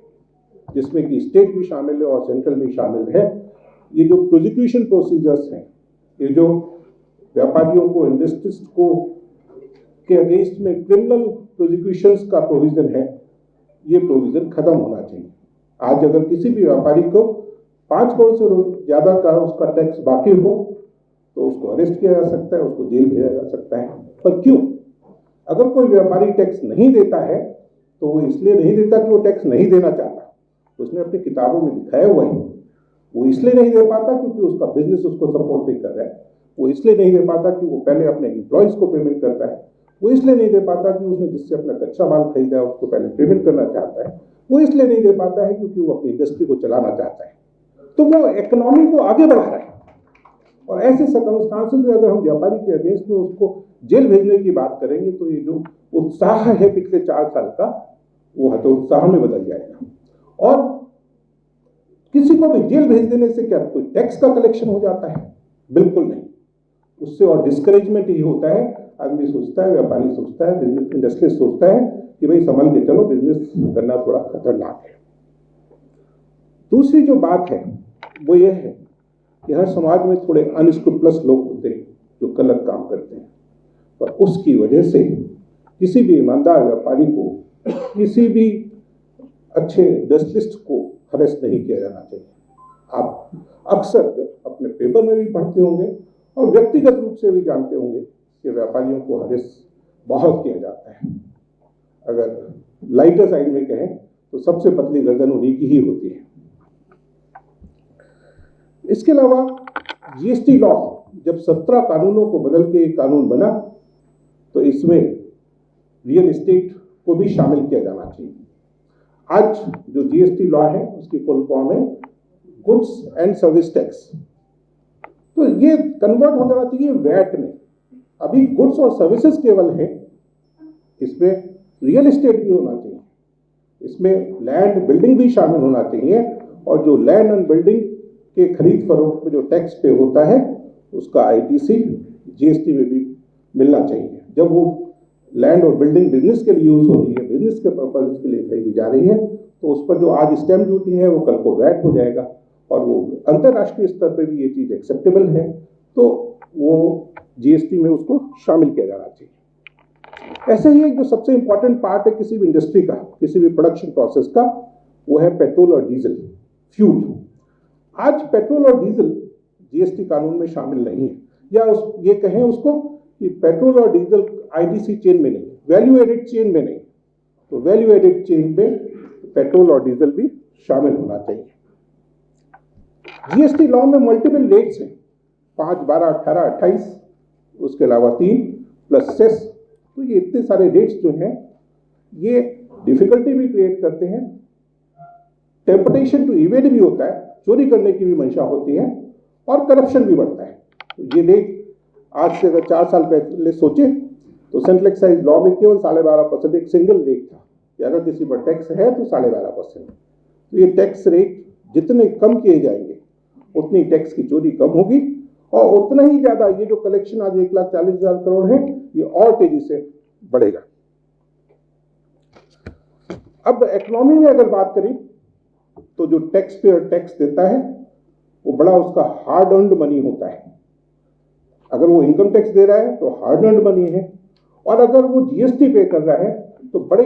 जिसमें कि स्टेट भी शामिल है और सेंट्रल भी शामिल है, ये जो प्रोसिक्यूशन प्रोसीजर्स हैं, ये जो व्यापारियों को, इंडस्ट्रिस्ट को के अगेंस्ट में क्रिमिनल प्रोसिक्यूशंस का प्रोविजन है, ये प्रोविजन खत्म होना चाहिए। आज अगर किसी भी व्यापारी को 5 करोड़ से ज्यादा का उसका टैक्स बाकी हो तो उसको अरेस्ट किया जा सकता है, उसको जेल भेजा जा सकता है। पर क्यों? अगर कोई व्यापारी टैक्स नहीं देता है तो वो इसलिए नहीं देता कि वो टैक्स नहीं देना चाहता, उसने अपनी किताबों में दिखाया हुआ है। वो इसलिए नहीं दे पाता क्योंकि उसका बिजनेस उसको सपोर्ट नहीं कर रहा है। वो इसलिए नहीं दे पाता कि वो पहले अपने एम्प्लॉयज को पेमेंट करता है। वो इसलिए नहीं दे पाता कि उसने जिससे अपना कच्चा माल खरीदा है उसको पहले पेमेंट करना चाहता है। वो इसलिए नहीं दे पाता है क्योंकि वो अपनी इंडस्ट्री को चलाना चाहता है। तो वो इकोनॉमी को आगे बढ़ा रहा है। और ऐसे सर्कमस्टांसेस में अगर हम व्यापारी के अगेंस्ट में उसको जेल भेजने की बात करेंगे तो ये जो उत्साह है पिछले 4 साल का, वो हतोत्साह में बदल जाएगा। और किसी को भी जेल भेज देने से क्या कोई टैक्स का कलेक्शन हो जाता है? बिल्कुल नहीं। उससे और डिस्करेजमेंट ही होता है। आदमी सोचता है, व्यापारी सोचता है, बिजनेस इंडस्ट्री सोचता है कि भाई संभल के चलो, बिजनेस करना थोड़ा खतरनाक है। दूसरी जो बात है वो ये है कि हर समाज में थोड़े अनस्क्रूपलस लोग होते हैं जो गलत काम करते हैं, पर उसकी वजह से किसी भी ईमानदार व्यापारी को, किसी भी अच्छे इंडस्ट्रिस्ट को हरेस नहीं किया जाना चाहिए। आप अक्सर अपने पेपर में भी पढ़ते होंगे और व्यक्तिगत रूप से भी जानते होंगे कि व्यापारियों को हरेस बहुत किया जाता है। अगर लाइटर साइड में कहें तो सबसे पतली गर्दन उन्हीं की ही होती है। इसके अलावा जीएसटी लॉ जब 17 कानूनों को बदल के एक कानून बना तो इसमें रियल एस्टेट को भी शामिल किया जाना चाहिए। आज जो जीएसटी लॉ है उसकी फुल फॉर्म है गुड्स एंड सर्विस टैक्स। तो ये कन्वर्ट हो जाना चाहिए वैट में। अभी गुड्स और सर्विसेज केवल है, इसमें रियल एस्टेट भी होना चाहिए, इसमें लैंड बिल्डिंग भी शामिल होना चाहिए। और जो लैंड एंड बिल्डिंग के खरीद फरोख्त में जो टैक्स पे होता है उसका आईटीसी जीएसटी में भी मिलना चाहिए। जब वो लैंड और बिल्डिंग बिजनेस के लिए यूज हो रही है, बिजनेस के पर्पज के लिए खरीदी जा रही है, तो उस पर जो आज स्टैम्प ड्यूटी है वो कल को वैट हो जाएगा। और वो अंतर्राष्ट्रीय स्तर पे भी ये चीज एक्सेप्टेबल है, तो वो जीएसटी में उसको शामिल किया जाना चाहिए। ऐसे ही एक जो सबसे इंपॉर्टेंट पार्ट है किसी भी इंडस्ट्री का, किसी भी प्रोडक्शन प्रोसेस का, वो है पेट्रोल और डीजल, फ्यूल। आज पेट्रोल और डीजल जीएसटी कानून में शामिल नहीं है, या ये कहें उसको कि पेट्रोल और डीजल आईटीसी चेन में नहीं, वैल्यू एडेड चेन में नहीं। तो वैल्यू एडेड चेन में पेट्रोल और डीजल भी शामिल होना चाहिए। जीएसटी लॉ में मल्टीपल रेट्स हैं, 5, 12, 18, 28, उसके अलावा 3 प्लस सेस। तो ये इतने सारे रेट्स जो हैं ये डिफिकल्टी भी क्रिएट करते हैं, टेम्पटेशन टू इवेड भी होता है, चोरी करने की भी मंशा होती है, और करप्शन भी बढ़ता है। तो ये रेट आज से अगर 4 साल पहले सोचे तो सेंट्रल एक्साइज लॉ में केवल 12.5% एक सिंगल रेट था कि अगर किसी पर टैक्स है तो 12.5%। तो ये टैक्स रेट जितने कम किए जाएंगे उतनी टैक्स की चोरी कम होगी, और उतना ही ज्यादा ये जो कलेक्शन आज 1,40,000 करोड़ है ये और तेजी से बढ़ेगा। अब इकोनॉमी में अगर बात करें तो जो टैक्स पेयर टैक्स देता है वो बड़ा उसका हार्ड अर्न्ड मनी होता है। अगर वो इनकम टैक्स दे रहा है तो हार्ड अर्न्ड मनी है, और अगर वो जीएसटी पे कर रहा है तो बड़े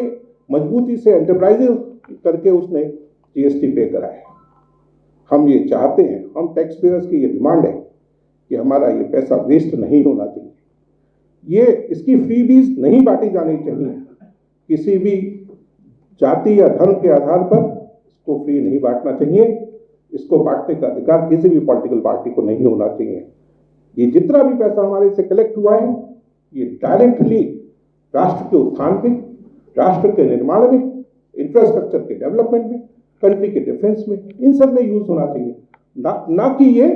मजबूती से एंटरप्राइजेज करके उसने जीएसटी पे करा है। हम ये चाहते हैं, हम टैक्स पेयर्स की ये डिमांड है कि हमारा ये पैसा वेस्ट नहीं होना चाहिए, ये इसकी फ्रीबीज नहीं बांटी जानी चाहिए। किसी भी जाति या धर्म के आधार पर इसको फ्री नहीं बांटना चाहिए, इसको बांटने का अधिकार किसी भी पॉलिटिकल पार्टी को नहीं होना चाहिए। ये जितना भी पैसा हमारे से कलेक्ट हुआ है ये डायरेक्टली राष्ट्र के उत्थान में, राष्ट्र के निर्माण में, इंफ्रास्ट्रक्चर के डेवलपमेंट में, कंट्री के डिफेंस में, इन सब में यूज होना चाहिए। ना कि ये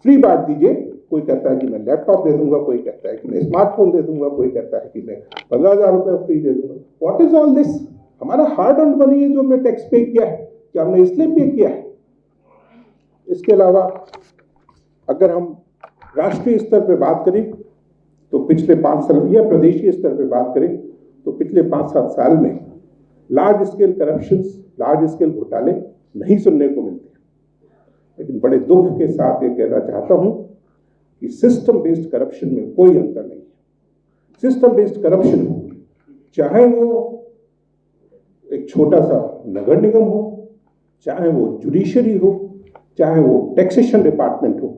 फ्री बांट दीजिए। कोई कहता है कि मैं लैपटॉप दे दूंगा, कोई कहता है कि मैं स्मार्टफोन दे दूंगा, कोई कहता है कि मैं 15,000 रुपये फ्री दे दूंगा। What is all this? हमारा हार्ड अर्न मनी है जो हमने टैक्स पे किया है, क्या हमने इसलिए पे किया है? इसके अलावा अगर हम राष्ट्रीय स्तर पे बात करें तो पिछले 5 साल या प्रदेशीय स्तर पे बात करें तो पिछले 5-7 साल में large scale corruptions, large scale घोटाले नहीं सुनने को मिलते। लेकिन बड़े दुख के साथ ये कहना चाहता हूं कि सिस्टम बेस्ड करप्शन में कोई अंतर नहीं है। सिस्टम बेस्ड करप्शन चाहे वो एक छोटा सा नगर निगम हो, चाहे वो जुडिशरी हो, चाहे वो टैक्सेशन डिपार्टमेंट हो,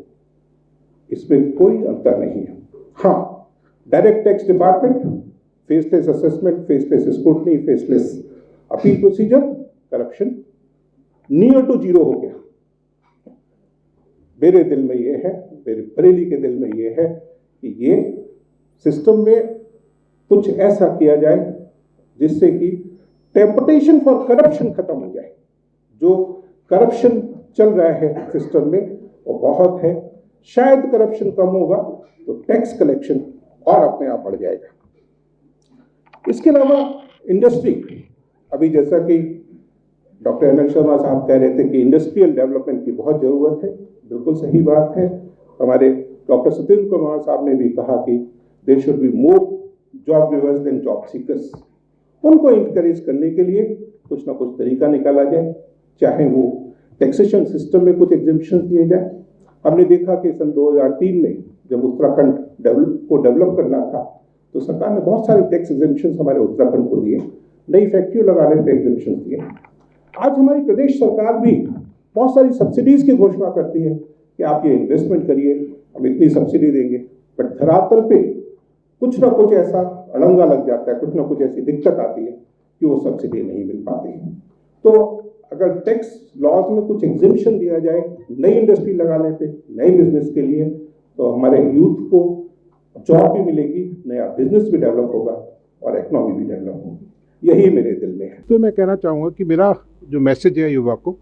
इसमें कोई अंतर नहीं है। हाँ, direct tax department faceless assessment, faceless scrutiny, faceless appeal procedure, corruption near to zero हो गया। मेरे दिल में ये है, मेरे बरेली के दिल में ये है कि ये सिस्टम में कुछ ऐसा किया जाए जिससे कि टेम्पटेशन फॉर करप्शन खत्म हो जाए। जो करप्शन चल रहा है सिस्टम में वो बहुत है। शायद करप्शन कम होगा तो टैक्स कलेक्शन और अपने आप बढ़ जाएगा। इसके अलावा इंडस्ट्री, अभी जैसा कि डॉक्टर अनिल शर्मा साहब कह रहे थे कि इंडस्ट्रियल डेवलपमेंट की बहुत ज़रूरत है, बिल्कुल सही बात है। हमारे डॉक्टर सत्येंद्र कुमार साहब ने भी कहा कि there should be more job givers than job seekers. उनको इंकरेज करने के लिए कुछ ना कुछ तरीका निकाला जाए, चाहे वो टैक्सेशन सिस्टम में कुछ एग्जेम्पशन दिए जाए। हमने देखा कि सन 2003 में जब उत्तराखंड को डेवलप करना था तो सरकार ने बहुत सारे टैक्स एग्जेम्पशन हमारे उत्तराखंड को दिए, नई फैक्ट्री लगाने पर एग्जेम्पशन दिए। आज हमारी प्रदेश सरकार भी बहुत सारी सब्सिडीज की घोषणा करती है कि आप ये इन्वेस्टमेंट करिए, हम इतनी सब्सिडी देंगे, बट धरातल पे कुछ ना कुछ ऐसा अड़ंगा लग जाता है, कुछ ना कुछ ऐसी दिक्कत आती है कि वो सब्सिडी नहीं मिल पाती है। तो अगर टैक्स लॉज में कुछ एग्जेम्पशन दिया जाए नई इंडस्ट्री लगाने पे, नए बिजनेस के लिए, तो हमारे यूथ को जॉब भी मिलेगी, नया बिजनेस भी डेवलप होगा और इकोनॉमी भी डेवलप होगी। यही मेरे दिल में है। तो मैं कहना चाहूँगा कि मेरा जो मैसेज है युवा को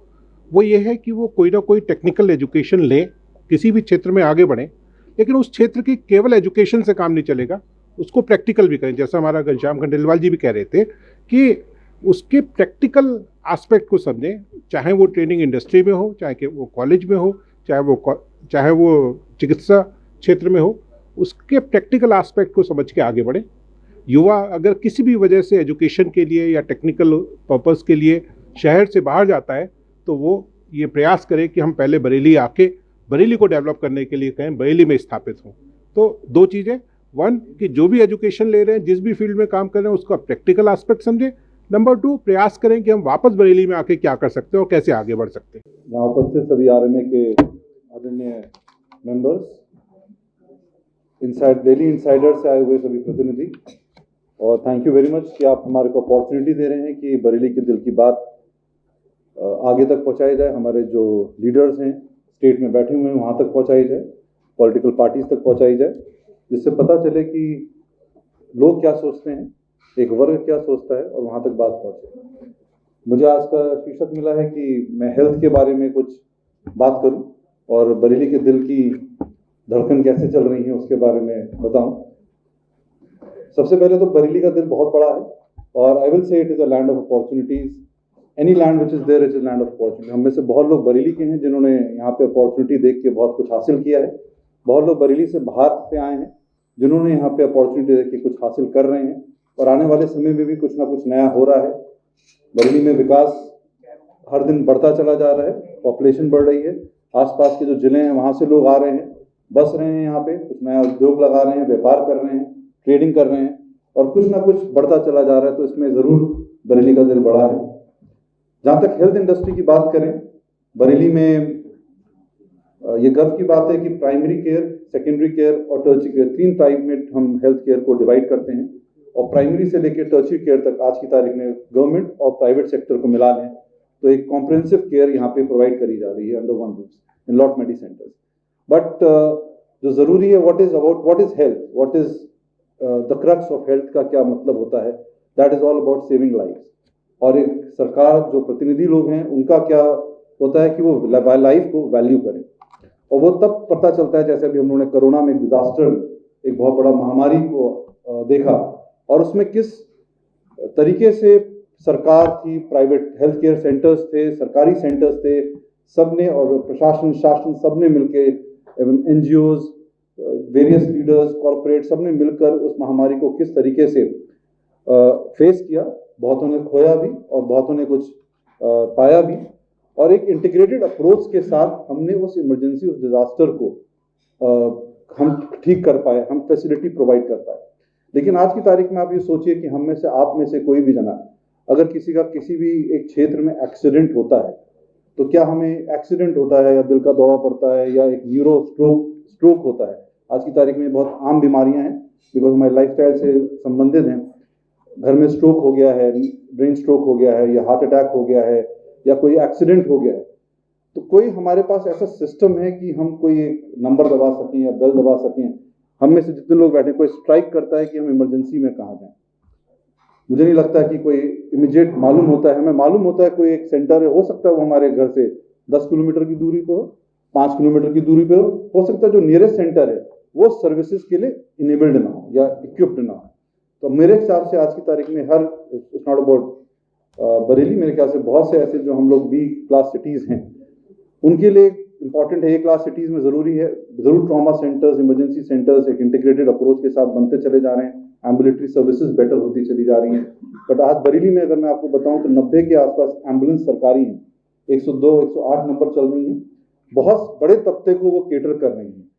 वो ये है कि वो कोई ना कोई टेक्निकल एजुकेशन लें, किसी भी क्षेत्र में आगे बढ़ें, लेकिन उस क्षेत्र की केवल एजुकेशन से काम नहीं चलेगा, उसको प्रैक्टिकल भी करें। जैसा हमारा घनश्याम खंडेलवाल जी भी कह रहे थे कि उसके प्रैक्टिकल एस्पेक्ट को समझें, चाहे वो ट्रेनिंग इंडस्ट्री में हो, चाहे कि वो कॉलेज में हो, चाहे वो चिकित्सा क्षेत्र में हो, उसके प्रैक्टिकल एस्पेक्ट को समझ के आगे बढ़ें। युवा अगर किसी भी वजह से एजुकेशन के लिए या टेक्निकल पर्पस के लिए शहर से बाहर जाता है तो वो ये प्रयास करे कि हम पहले बरेली आके बरेली को डेवलप करने के लिए कहें, बरेली में स्थापित हों। तो 2 चीज़ें, 1 कि जो भी एजुकेशन ले रहे हैं, जिस भी फील्ड में काम कर रहे हैं, उसका प्रैक्टिकल एस्पेक्ट समझें। नंबर 2 प्रयास करें कि हम वापस बरेली में आके क्या कर सकते हैं और कैसे आगे बढ़ सकते हैं। यहाँ उपस्थित सभी आरएमए के आदरणीय मेंबर्स, डेली इनसाइडर से आए हुए सभी प्रतिनिधि, और थैंक यू वेरी मच कि आप हमारे को अपॉर्चुनिटी दे रहे हैं कि बरेली के दिल की बात आगे तक पहुंचाई जाए। हमारे जो लीडर्स हैं स्टेट में बैठे हुए हैं वहाँ तक पहुंचाई जाए, पॉलिटिकल पार्टीज तक पहुंचाई जाए, जिससे पता चले कि लोग क्या सोचते हैं, एक वर्ग क्या सोचता है और वहाँ तक बात पहुँचे। मुझे आज का शीर्षक मिला है कि मैं हेल्थ के बारे में कुछ बात करूँ और बरेली के दिल की धड़कन कैसे चल रही है उसके बारे में बताऊँ। सबसे पहले तो बरेली का दिल बहुत बड़ा है और I will say it is a land of opportunities. Any land which is there is a land of opportunity. हम में से बहुत लोग बरेली के हैं जिन्होंने यहाँ पे अपॉर्चुनिटी देख के बहुत कुछ हासिल किया है। बहुत लोग बरेली से बाहर से आए हैं जिन्होंने यहाँ पे अपॉर्चुनिटी देख के कुछ हासिल कर रहे हैं और आने वाले समय में भी कुछ ना कुछ नया हो रहा है। बरेली में विकास हर दिन बढ़ता चला जा रहा है, पॉपुलेशन बढ़ रही है, आसपास के जो जिले हैं वहाँ से लोग आ रहे हैं, बस रहे हैं यहाँ पे, कुछ नया उद्योग लगा रहे हैं, व्यापार कर रहे हैं, ट्रेडिंग कर रहे हैं और कुछ ना कुछ बढ़ता चला जा रहा है। तो इसमें ज़रूर बरेली का दिल बड़ा है। जहाँ तक हेल्थ इंडस्ट्री की बात करें, बरेली में ये गर्व की बात है कि प्राइमरी केयर, सेकेंडरी केयर और टर्शियरी केयर 3 टाइप में हम हेल्थ केयर को डिवाइड करते हैं और प्राइमरी से लेकर टर्शियरी केयर तक आज की तारीख में गवर्नमेंट और प्राइवेट सेक्टर को मिला लें तो एक कॉम्प्रिहेंसिव केयर यहाँ पे प्रोवाइड करी जा रही है under one roof in lot medi centres. But जो ज़रूरी है, what is health, what is the crux of health का क्या मतलब होता है, that is all about saving life. और एक सरकार जो प्रतिनिधि लोग हैं उनका क्या होता है कि वो लाइफ को वैल्यू करें। और वो तब पता चलता है, जैसे अभी हम लोगों ने कोरोना में डिजास्टर, एक बहुत बड़ा महामारी को देखा, और उसमें किस तरीके से सरकार थी, प्राइवेट हेल्थ केयर सेंटर्स थे, सरकारी सेंटर्स थे, सबने, और प्रशासन शासन सबने मिलके, एनजीओज, वेरियस लीडर्स, कॉरपोरेट, सबने मिलकर उस महामारी को किस तरीके से फेस किया। बहुतों ने खोया भी और बहुतों ने कुछ पाया भी, और एक इंटीग्रेटेड अप्रोच के साथ हमने उस इमरजेंसी, उस डिजास्टर को हम ठीक कर पाए, हम फैसिलिटी प्रोवाइड कर पाए। लेकिन आज की तारीख में आप ये सोचिए कि हम में से, आप में से कोई भी जना, अगर किसी का किसी भी एक क्षेत्र में एक्सीडेंट होता है, तो क्या हमें एक्सीडेंट होता है या दिल का दौरा पड़ता है या एक न्यूरो स्ट्रोक होता है, आज की तारीख में बहुत आम बीमारियां हैं, बिकॉज हमारे लाइफस्टाइल से संबंधित हैं। घर में स्ट्रोक हो गया है, ब्रेन स्ट्रोक हो गया है, या हार्ट अटैक हो गया है, या कोई एक्सीडेंट हो गया है, तो कोई हमारे पास ऐसा सिस्टम है कि हम कोई एक नंबर दबा सकें या बेल दबा सकें। हम में से जितने लोग बैठे, कोई स्ट्राइक करता है कि हम इमरजेंसी में कहाँ जाएं, मुझे नहीं लगता कि कोई इमीडिएट मालूम होता है। हमें मालूम होता है कोई एक सेंटर है, हो सकता है वो हमारे घर से 10 किलोमीटर की दूरी पे हो, 5 किलोमीटर की दूरी पे हो सकता है जो नियरेस्ट सेंटर है वो सर्विसेज के लिए इनेबल्ड ना हो या इक्विप्ड ना हो। तो मेरे हिसाब से आज की तारीख में हर, इट्स नॉट अबाउट बरेली, मेरे ख्याल से बहुत से ऐसे जो हम लोग बी क्लास सिटीज़ हैं, उनके लिए इंपॉर्टेंट है। ए क्लास सिटीज़ में ज़रूरी है, ज़रूर ट्रॉमा सेंटर्स, इमरजेंसी सेंटर्स एक इंटीग्रेटेड अप्रोच के साथ बनते चले जा रहे हैं, एम्बुलेटरी सर्विसेज बेटर होती चली जा रही हैं। बट आज बरेली में अगर मैं आपको बताऊं तो 90 के आसपास एम्बुलेंस सरकारी हैं, 102, 108 नंबर चल रही हैं, बहुत बड़े तबके को वो केटर कर रही हैं।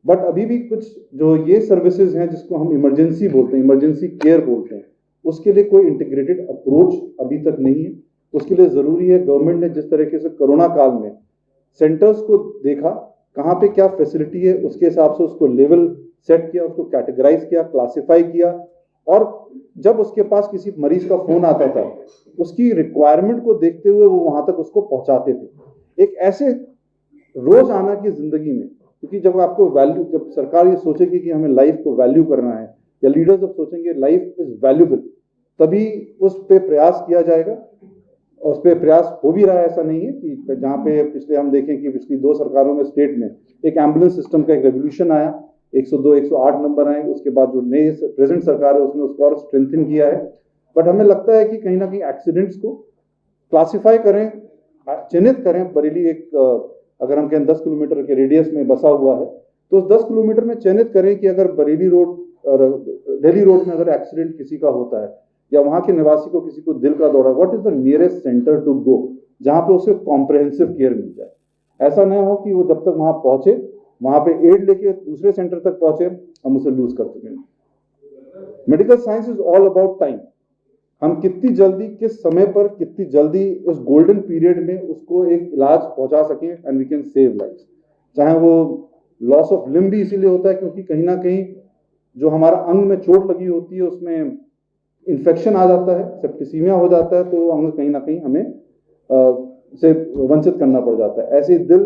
बट अभी भी कुछ जो ये सर्विसेज हैं जिसको हम इमरजेंसी बोलते हैं, इमरजेंसी केयर बोलते हैं, उसके लिए कोई इंटीग्रेटेड अप्रोच अभी तक नहीं है। उसके लिए ज़रूरी है, गवर्नमेंट ने जिस तरीके से कोरोना काल में सेंटर्स को देखा, कहाँ पे क्या फैसिलिटी है, उसके हिसाब से उसको लेवल सेट किया, उसको कैटेगराइज किया, क्लासिफाई किया, और जब उसके पास किसी मरीज का फोन आता था, उसकी रिक्वायरमेंट को देखते हुए वो वहां तक उसको पहुंचाते थे। एक ऐसे रोज आना की जिंदगी में, क्योंकि जब आपको वैल्यू, जब सरकार ये सोचेगी कि हमें लाइफ को वैल्यू करना है, या लीडर्स जब सोचेंगे लाइफ इज वैल्यूबल, तभी उस पर प्रयास किया जाएगा। और उस पर प्रयास हो भी रहा है, ऐसा नहीं है कि जहाँ पे पिछले हम देखें कि पिछली 2 सरकारों में स्टेट में एक एम्बुलेंस सिस्टम का एक रेवोल्यूशन आया, 102, 108 नंबर आए, उसके बाद जो नई प्रेजेंट सरकार है उसने उसको और स्ट्रेंथन किया है। बट हमें लगता है कि कहीं ना कहीं एक्सीडेंट्स को क्लासिफाई करें, चिन्हित करें। बरेली एक, अगर हम कहें 10 किलोमीटर के रेडियस में बसा हुआ है, तो उस 10 किलोमीटर में चिन्हित करें कि अगर बरेली रोड और दिल्ली रोड में अगर एक्सीडेंट किसी का होता है, या वहां के निवासी को किसी को दिल का दौरा, what is the nearest centre to go, जहां पे उसे कॉम्प्रहेंसिव केयर मिल जाए। ऐसा ना हो कि वो जब तक वहां पहुंचे, वहां पे एड लेके दूसरे सेंटर तक पहुंचे, हम उसे लूज कर चुके हैं। Medical science is all about time. हम कितनी जल्दी, किस समय पर, कितनी जल्दी उस गोल्डन पीरियड में उसको एक इलाज पहुंचा सकें, and we can save life. चाहे वो लॉस ऑफ लिम्ब भी इसीलिए होता है क्योंकि कहीं ना कहीं जो हमारा अंग में चोट लगी होती है उसमें इन्फेक्शन आ जाता है, सेप्टिसीमिया हो जाता है, तो अंग कहीं ना कहीं हमें से वंचित करना पड़ जाता है। ऐसे ही दिल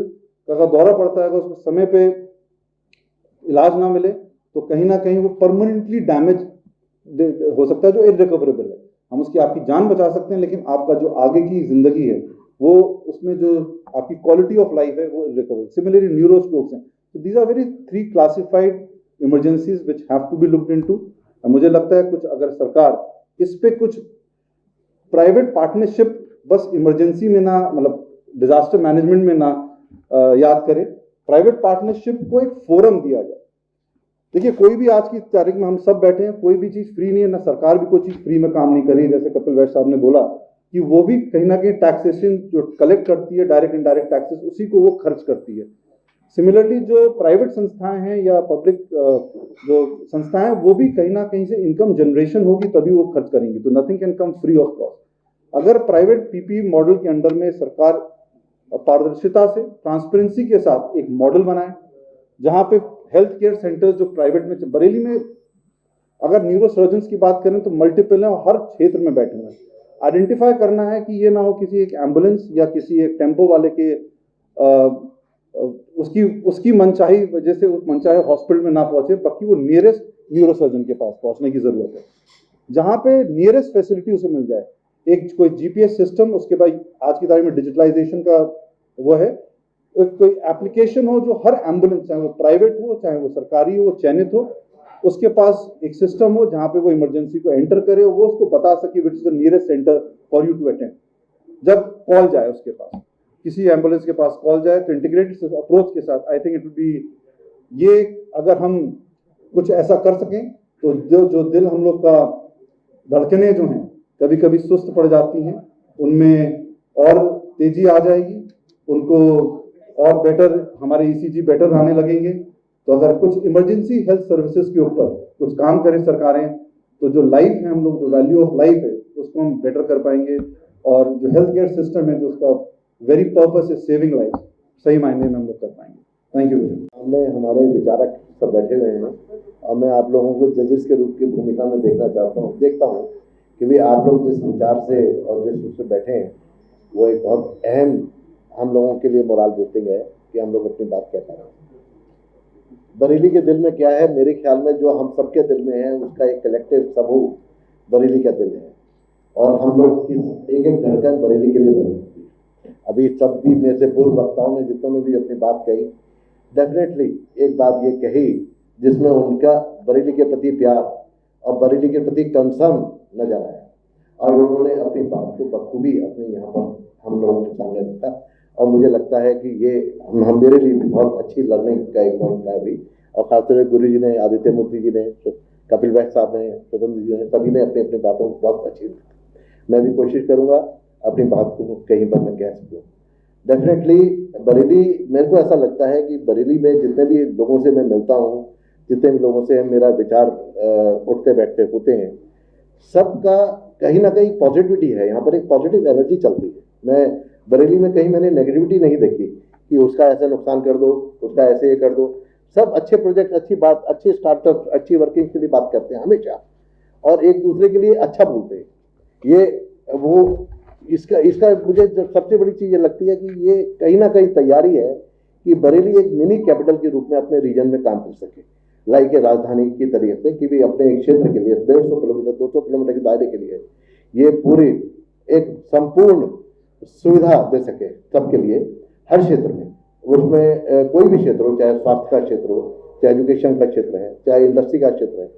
का दौरा पड़ता है, अगर उसको समय पे इलाज ना मिले तो कहीं ना कहीं वो परमानेंटली डैमेज हो सकता है, जो इररिकवरेबल है। हम उसकी, आपकी जान बचा सकते हैं, लेकिन आपका जो आगे की जिंदगी है वो, उसमें जो आपकी क्वालिटी ऑफ लाइफ है वो इररिकवरेबल। सिमिलरली न्यूरोस्ट्रोक्स हैं। तो these are very 3 classified emergencies which have to be looked into. मुझे लगता है कुछ अगर सरकार इस पे कुछ प्राइवेट पार्टनरशिप बस इमरजेंसी में ना, मतलब डिजास्टर मैनेजमेंट में ना याद करे, प्राइवेट पार्टनरशिप को एक फोरम दिया जाए। देखिए, कोई भी आज की तारीख में हम सब बैठे हैं, कोई भी चीज फ्री नहीं है, ना सरकार भी कोई चीज फ्री में काम नहीं करी। जैसे कपिल वैश्य साहब ने बोला कि वो भी कहीं ना कहीं टैक्सेशन जो कलेक्ट करती है, डायरेक्ट इनडायरेक्ट टैक्सेस, उसी को वो खर्च करती है। सिमिलरली जो प्राइवेट संस्थाएं हैं या पब्लिक जो संस्थाएं, वो भी कहीं ना कहीं से इनकम जनरेशन होगी तभी वो खर्च करेंगी। तो nothing can come free of cost. अगर प्राइवेट पीपी मॉडल के अंडर में सरकार पारदर्शिता से, ट्रांसपेरेंसी के साथ एक मॉडल बनाए, जहां पे हेल्थ केयर सेंटर्स जो प्राइवेट में, बरेली में अगर न्यूरो सर्जन्स की बात करें तो मल्टीपल हैं और हर क्षेत्र में बैठे हुए हैं। आइडेंटिफाई करना है कि ये ना हो किसी एक एम्बुलेंस या किसी एक टेम्पो वाले के उसकी मनचाही वजह से उस मनचाहे हॉस्पिटल में ना पहुंचे, बाकी वो नियरेस्ट न्यूरो सर्जन के पास पहुंचने की जरूरत है, जहां पे नियरेस्ट फैसिलिटी उसे मिल जाए। एक कोई जीपीएस सिस्टम, उसके बाद आज की तारीख में डिजिटलाइजेशन का वो है, कोई एप्लीकेशन हो जो हर एम्बुलेंस, चाहे वो प्राइवेट हो चाहे वो सरकारी हो, चयनित हो, उसके पास एक सिस्टम हो जहां पे वो इमरजेंसी को एंटर करे, वो उसको बता सके which is the nearest centre for you to attend. जब कॉल जाए उसके पास, किसी एम्बुलेंस के पास कॉल जाए, तो इंटीग्रेटेड अप्रोच के साथ I think it will be, ये अगर हम कुछ ऐसा कर सकें तो जो दिल हम लोग का धड़कनें जो हैं कभी कभी सुस्त पड़ जाती हैं, उनमें और तेजी आ जाएगी, उनको और बेटर, हमारे ईसीजी बेटर आने लगेंगे। तो अगर कुछ इमरजेंसी हेल्थ सर्विसेज के ऊपर कुछ काम करें सरकारें, तो जो लाइफ है हम लोग, जो वैल्यू ऑफ लाइफ है उसको हम बेटर कर पाएंगे, और जो हेल्थ केयर सिस्टम है जो उसका वेरी पर्पस है सेविंग लाइफ, सही मायने में हम लोग कर पाएंगे। Thank you. हमने हमारे विचारक सब बैठे हुए हैं और मैं आप लोगों को जजेस के रूप की भूमिका में देखता हूँ कि भी आप लोग जिस विचार से और जिस रूप से बैठे हैं वो एक बहुत अहम हम लोगों के लिए मोरल बूस्टिंग है कि हम लोग अपनी बात कह पा रहे हैं। बरेली के दिल में क्या है, मेरे ख्याल में जो हम सबके दिल में है उसका एक कलेक्टिव समूह बरेली का दिल है, और हम लोग की एक एक धड़कन बरेली के लिए धड़कती है। अभी सब भी में से पूर्व वक्ताओं ने जितनों ने भी अपनी बात कही, डेफिनेटली एक बात ये कही जिसमें उनका बरेली के प्रति प्यार और बरेली के प्रति कंसर्न नजर आया, और उन्होंने अपनी बात को बखूबी अपने यहाँ पर हम लोगों के सामने रखा, और मुझे लगता है कि ये हम मेरे लिए भी बहुत अच्छी लर्निंग का एक पॉइंट था अभी। और खासतौर पर गुरु जी ने, आदित्य मूर्ति जी ने, कपिल वैद साहब ने, स्वतंत्र जी ने, सभी ने अपनी अपनी बातों को बहुत अच्छी रखी। मैं भी कोशिश करूँगा अपनी बात को कहीं पर मैं कह सकूँ। डेफिनेटली बरेली, मेरे को ऐसा लगता है कि बरेली में जितने भी लोगों से मैं मिलता हूँ, जितने भी लोगों से मेरा विचार उठते बैठते होते हैं, सबका कहीं ना कहीं पॉजिटिविटी है, यहाँ पर एक पॉजिटिव एनर्जी चलती है। मैं बरेली में कहीं मैंने नेगेटिविटी नहीं देखी कि उसका ऐसा नुकसान कर दो, उसका ऐसे ये कर दो। सब अच्छे प्रोजेक्ट, अच्छी बात, अच्छे स्टार्टअप, अच्छी वर्किंग के लिए बात करते हैं हमेशा, और एक दूसरे के लिए अच्छा बोलते हैं। ये वो इसका मुझे सबसे बड़ी चीज़ ये लगती है कि ये कहीं ना कहीं तैयारी है कि बरेली एक मिनी कैपिटल के रूप में अपने रीजन में काम कर सके, लाइक राजधानी की तरीके से, कि भी अपने एक क्षेत्र के लिए 150 किलोमीटर 200 किलोमीटर के दायरे के लिए ये पूरी एक संपूर्ण सुविधा दे सके सबके लिए, हर क्षेत्र में। उसमें कोई भी क्षेत्र हो, चाहे स्वास्थ्य का क्षेत्र हो, चाहे एजुकेशन का क्षेत्र है, चाहे इंडस्ट्री का क्षेत्र है,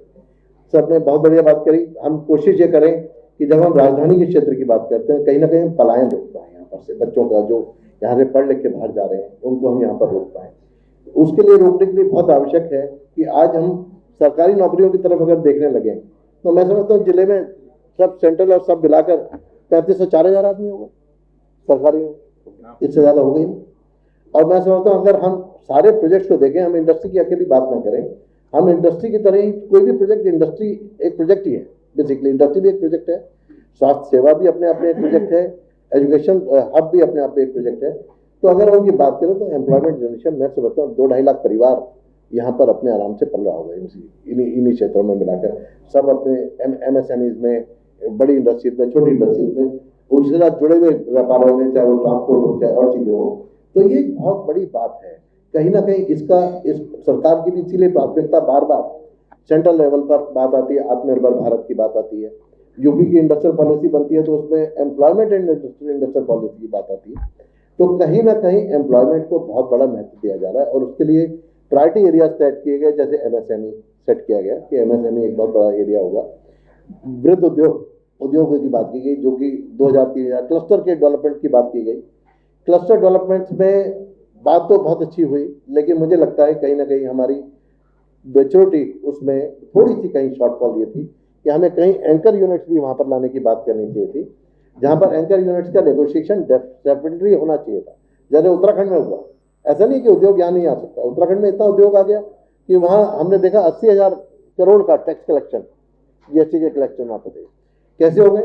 सबने बहुत बढ़िया बात करी। हम कोशिश ये करें कि जब हम राजधानी के क्षेत्र की बात करते हैं, कहीं ना कहीं हम पलायन रोक पाएँ यहाँ पर से, बच्चों का जो यहाँ से पढ़ लिख के बाहर जा रहे हैं उनको हम यहाँ पर रोक पाएँ। उसके लिए रोकने के लिए बहुत आवश्यक है कि आज हम सरकारी नौकरियों की तरफ अगर देखने लगे तो मैं समझता हूँ जिले में सब सेंट्रल और सब मिलाकर 35 से 4,000 आदमी होगा सरकारी, इससे ज़्यादा हो गई। और मैं समझता हूँ अगर हम सारे प्रोजेक्ट्स को देखें, हम इंडस्ट्री की अकेली बात ना करें, हम इंडस्ट्री की तरह ही कोई भी प्रोजेक्ट, इंडस्ट्री एक प्रोजेक्ट ही है बेसिकली, इंडस्ट्री भी एक प्रोजेक्ट है, स्वास्थ्य सेवा भी अपने आप में एक प्रोजेक्ट है, एजुकेशन हब भी अपने आप में एक प्रोजेक्ट है। तो अगर उनकी बात करें तो एम्प्लॉयमेंट जनरेशन, मैं समझता हूँ 2-2.5 लाख परिवार यहाँ पर अपने आराम से पल रहा होगा इन्हीं क्षेत्रों में मिलाकर, सब अपने MSMEs में, बड़ी इंडस्ट्रीज में, छोटी इंडस्ट्रीज में, उनसे साथ जुड़े हुए व्यापारों में, चाहे वो ट्रांसपोर्ट हो चाहे और चीज़ें हो। तो ये बहुत बड़ी बात है। कहीं ना कहीं इस सरकार की भी इसीलिए प्राथमिकता बार बार सेंट्रल लेवल पर बात आती है, आत्मनिर्भर भारत की बात आती है, यूपी की इंडस्ट्रियल पॉलिसी बनती है तो उसमें एम्प्लॉयमेंट एंड इंडस्ट्रियल पॉलिसी की बात आती है। तो कहीं ना कहीं एम्प्लॉयमेंट को बहुत बड़ा महत्व दिया जा रहा है, और उसके लिए प्रायोरिटी एरिया सेट किए गए, जैसे MSME सेट किया गया कि MSME एक बहुत बड़ा एरिया होगा। वृद्ध उद्योगों की बात की गई, जो कि 2000-3000 क्लस्टर के डेवलपमेंट की बात की गई। क्लस्टर डेवलपमेंट में बात तो बहुत अच्छी हुई, लेकिन मुझे लगता है कहीं ना कहीं हमारी मैच्योरिटी उसमें थोड़ी सी कहीं शॉर्टफॉल ये थी कि हमें कहीं एंकर यूनिट्स भी वहाँ पर लाने की बात करनी चाहिए थी, जहाँ पर एंकर यूनिट्स का नेगोशिएशन डेफिनेटली होना चाहिए था, जैसे उत्तराखंड में हुआ। ऐसा नहीं कि उद्योग यहाँ नहीं आ सकता, उत्तराखंड में इतना उद्योग आ गया कि वहाँ हमने देखा 80,000 करोड़ का टैक्स कलेक्शन, GST के कलेक्शन वहाँ पर थे। कैसे हो गए?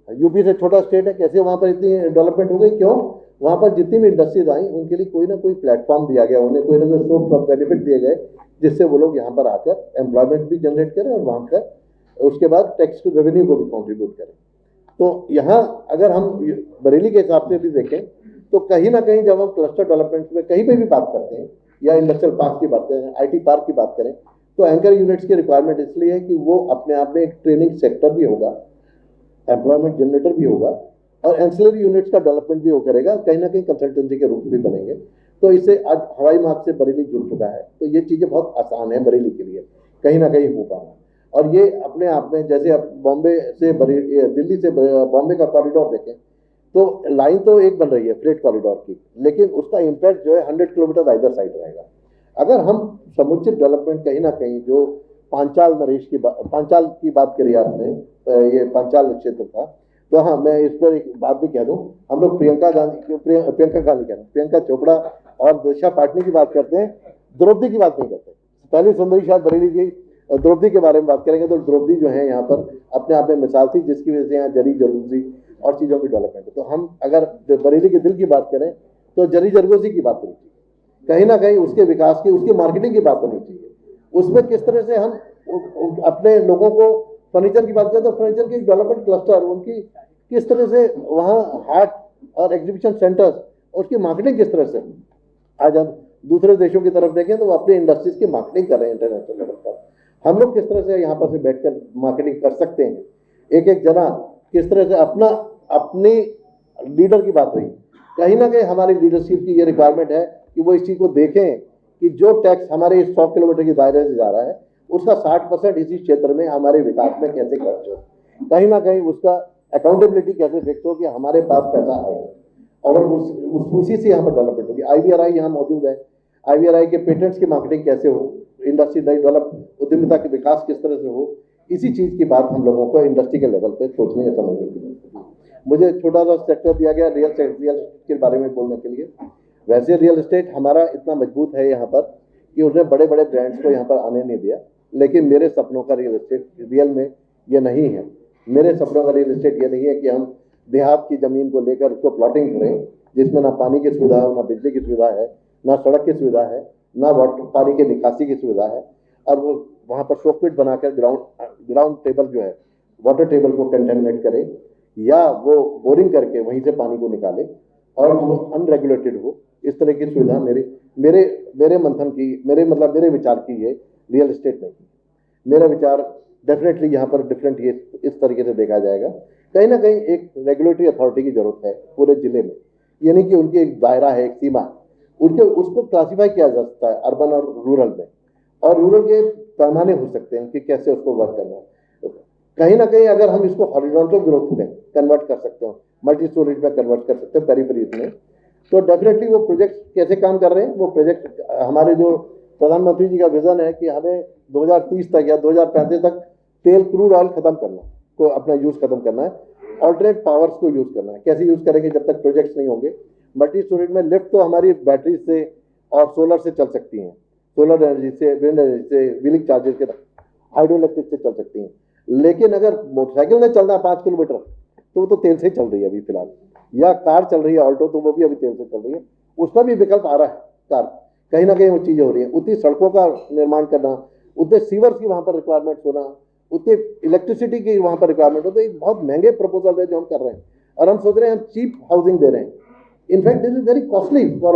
यूपी से छोटा स्टेट है, कैसे वहाँ पर इतनी डेवलपमेंट हो गई? क्यों? वहाँ पर जितनी भी इंडस्ट्रीज आई उनके लिए कोई ना कोई प्लेटफॉर्म दिया गया, उन्हें कोई ना कोई सोर्स ऑफ बेनिफिट दिए गए, जिससे वो लोग यहाँ पर आकर एम्प्लॉयमेंट भी जनरेट करें और वहाँ पर उसके बाद टैक्स रेवेन्यू को भी कॉन्ट्रीब्यूट करें। तो यहाँ अगर हम बरेली के हिसाब से भी देखें तो कहीं ना कहीं जब हम क्लस्टर डेवलपमेंट में कहीं पे भी बात करते हैं या इंडस्ट्रियल पार्क की बात करें, IT पार्क की बात करें, तो एंकर यूनिट्स की रिक्वायरमेंट इसलिए है कि वो अपने आप में एक ट्रेनिंग सेक्टर भी होगा, एम्प्लॉयमेंट जनरेटर भी होगा और एंसिलरी यूनिट्स का डेवलपमेंट भी वो करेगा, कहीं ना कहीं कंसल्टेंसी के रूप भी बनेंगे। तो इससे आज हवाई मार्ग से बरेली जुड़ चुका है, तो ये चीज़ें बहुत आसान है बरेली के लिए कहीं ना कहीं हो पाना। और ये अपने आप में जैसे आप बॉम्बे से दिल्ली से बॉम्बे का कॉरिडोर देखें तो लाइन तो एक बन रही है फ्रेट कॉरिडोर की, लेकिन उसका इम्पैक्ट जो है 100 किलोमीटर आइदर साइड रहेगा। अगर हम समुचित डेवलपमेंट कहीं ना कहीं जो पांचाल की बात करी आपने, ये पांचाल क्षेत्र का, तो हाँ मैं इस पर एक बात भी कह दूं, हम लोग प्रियंका चोपड़ा और दिशा पाटनी की बात करते हैं, द्रौपदी की बात नहीं करते। पहली सुंदरी शायद बरेली की द्रौपदी के बारे में बात करेंगे तो द्रौपदी जो है यहाँ पर अपने आप में मिसाल थी, जिसकी वजह से यहाँ जरी जरगोजी और चीज़ों की डेवलपमेंट है। तो हम अगर बरेली के दिल की बात करें तो जरी जरगोजी की बात होनी चाहिए, कहीं ना कहीं उसके विकास की, उसकी मार्केटिंग की बात होनी चाहिए। उसमें किस तरह से हम अपने लोगों को, फर्नीचर की बात करें तो फर्नीचर की डेवलपमेंट क्लस्टर, उनकी किस तरह से वहाँ हाट और एग्जीबिशन सेंटर्स, उसकी मार्केटिंग किस तरह से, आज हम दूसरे देशों की तरफ देखें तो वो अपनी इंडस्ट्रीज की मार्केटिंग कर रहे हैं इंटरनेशनल लेवल पर। हम लोग किस तरह से यहाँ पर से बैठकर मार्केटिंग कर सकते हैं, एक एक जना किस तरह से अपनी लीडर की बात हुई, कहीं ना कहीं हमारी लीडरशिप की ये रिक्वायरमेंट है कि वो इस चीज़ को देखें कि जो टैक्स हमारे इस 100 किलोमीटर के दायरे से जा रहा है उसका 60% इसी क्षेत्र में हमारे विकास में कैसे खर्च हो, कहीं ना कहीं उसका अकाउंटेबिलिटी कैसे फिक्स हो कि हमारे पास पैसा आए और उसी से यहाँ पर डेवलपमेंट होगी। IVRI यहाँ मौजूद है, IVRI के पेटेंट्स की मार्केटिंग कैसे हो, इंडस्ट्री नई डेवलप, उद्यमिता के विकास किस तरह से हो, इसी चीज़ की बात हम लोगों को इंडस्ट्री के लेवल पे सोचने या समझने की जरूरत है। मुझे छोटा सा सेक्टर दिया गया रियल एस्टेट के बारे में बोलने के लिए। वैसे रियल एस्टेट हमारा इतना मजबूत है यहाँ पर कि उसने बड़े बड़े ब्रांड्स को यहाँ पर आने नहीं दिया, लेकिन मेरे सपनों का रियल एस्टेट रियल में ये नहीं है। मेरे सपनों का रियल एस्टेट ये नहीं है कि हम देहात की ज़मीन को लेकर उसको प्लॉटिंग करें जिसमें ना पानी की सुविधा हो, ना बिजली की सुविधा है, ना सड़क की सुविधा है, ना पानी के निकासी की सुविधा है, और वो वहाँ पर शॉकपिट बनाकर ग्राउंड टेबल जो है वाटर टेबल को कंटेमिनेट करे, या वो बोरिंग करके वहीं से पानी को निकाले और वो अनरेगुलेटेड हो, इस तरह की सुविधा मेरे मंथन की, मेरे विचार की ये रियल एस्टेट नहीं। मेरा विचार डेफिनेटली यहाँ पर डिफरेंट ये इस तरीके से देखा जाएगा, कहीं ना कहीं एक रेगुलेटरी अथॉरिटी की जरूरत है पूरे जिले में, यानी कि उनकी एक दायरा है, एक सीमा, उसको क्लासीफाई किया जा सकता है अर्बन और रूरल में, और रूरल के पैमाने हो सकते हैं कि कैसे उसको वर्क करना है। कहीं ना कहीं अगर हम इसको हॉरिजॉन्टल ग्रोथ में कन्वर्ट कर सकते हो, मल्टी स्टोरेज में कन्वर्ट कर सकते हो पेरिफेरीज में, तो डेफिनेटली वो प्रोजेक्ट कैसे काम कर रहे हैं, वो प्रोजेक्ट हमारे जो प्रधानमंत्री जी का विजन है कि हमें 2030 तक या 2035 तक तेल क्रूड ऑयल खत्म करना को, अपना यूज खत्म करना है, ऑल्टरनेट पावर्स को यूज करना है। कैसे यूज करेंगे जब तक प्रोजेक्ट्स नहीं होंगे। मल्टी स्टोरेज में लिफ्ट तो हमारी बैटरी से और सोलर से चल सकती हैं, सोलर एनर्जी से, विंड एनर्जी से, व्हीलिंग चार्जेस के, हाइड्रो इलेक्ट्रिक से चल सकती हैं। लेकिन अगर मोटरसाइकिल में चलना है 5 किलोमीटर तो वो तो तेल से चल रही है अभी फिलहाल, या कार चल रही है ऑल्टो, तो वो भी अभी तेल से चल रही है, उसका भी विकल्प आ रहा है कार। कहीं ना कहीं वो चीज़ें हो रही हैं, उतनी सड़कों का निर्माण करना, उतने सीवर्स की वहाँ पर रिक्वायरमेंट होना, उतनी इलेक्ट्रिसिटी की वहाँ पर रिक्वायरमेंट हो, तो एक बहुत महंगे प्रपोजल है जो हम कर रहे हैं, और हम सोच रहे हैं हम चीप हाउसिंग दे रहे हैं। In fact this is very costly for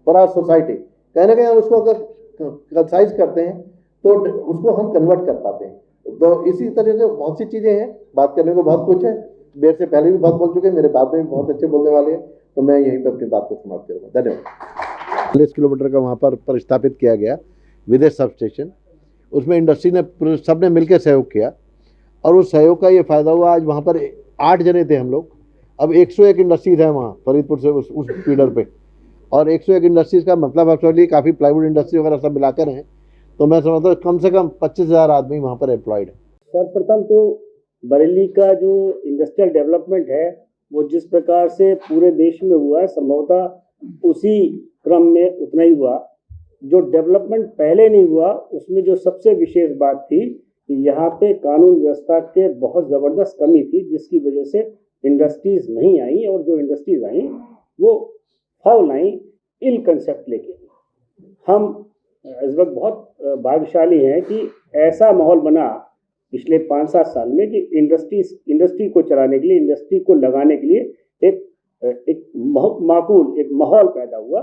our society. कहीं ना कहीं हम उसको अगर कंसाइज करते हैं तो उसको हम कन्वर्ट कर पाते हैं। तो इसी तरह से बहुत सी चीज़ें हैं, बात करने को बहुत कुछ है, मेरे से पहले भी बहुत बोल चुके हैं, मेरे बाद में भी बहुत अच्छे बोलने वाले हैं, तो मैं यहीं पर अपनी बात को समाप्त करूँगा। धन्यवाद। 40 किलोमीटर का वहाँ पर स्थापित किया गया विदेश सब स्टेशन, उसमें इंडस्ट्री ने सबने मिलकर सहयोग किया, और उस सहयोग का ये फ़ायदा हुआ, आज वहाँ पर 8 जने थे हम लोग, अब 101 इंडस्ट्रीज हैं वहाँ फरीदपुर से उस फीडर पे, और 101 इंडस्ट्रीज़ का मतलब एक्चुअली काफ़ी प्लाईवुड इंडस्ट्री वगैरह सब मिलाकर हैं, तो मैं समझता हूँ कम से कम 25,000 आदमी वहाँ पर एम्प्लॉयड है। सर्वप्रथम तो बरेली का जो इंडस्ट्रियल डेवलपमेंट है वो जिस प्रकार से पूरे देश में हुआ है, संभवतः उसी क्रम में उतना ही हुआ। जो डेवलपमेंट पहले नहीं हुआ उसमें जो सबसे विशेष बात थी कि यहाँ पे कानून व्यवस्था के बहुत ज़बरदस्त कमी थी, जिसकी वजह से इंडस्ट्रीज नहीं आई, और जो इंडस्ट्रीज आई वो फाउल आई, इल कंसेप्ट लेके। हम इस वक्त बहुत भाग्यशाली हैं कि ऐसा माहौल बना पिछले 5-7 साल में कि इंडस्ट्री को चलाने के लिए, इंडस्ट्री को लगाने के लिए एक माकूल एक माहौल पैदा हुआ,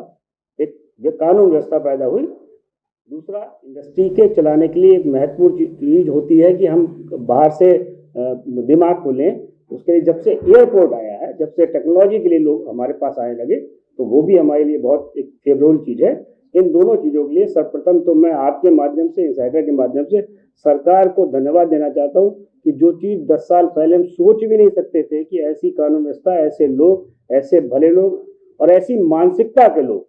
एक कानून व्यवस्था पैदा हुई। दूसरा, इंडस्ट्री के चलाने के लिए एक महत्वपूर्ण चीज़ होती है कि हम बाहर से दिमाग खोलें। उसके लिए जब से एयरपोर्ट आया है, जब से टेक्नोलॉजी के लिए लोग हमारे पास आने लगे, तो वो भी हमारे लिए बहुत एक फेवरेबल चीज़ है। इन दोनों चीज़ों के लिए सर्वप्रथम तो मैं आपके माध्यम से, इनसाइडर के माध्यम से सरकार को धन्यवाद देना चाहता हूँ कि जो चीज़ 10 साल पहले हम सोच भी नहीं सकते थे कि ऐसी कानून व्यवस्था, ऐसे लोग, ऐसे भले लोग और ऐसी मानसिकता के लोग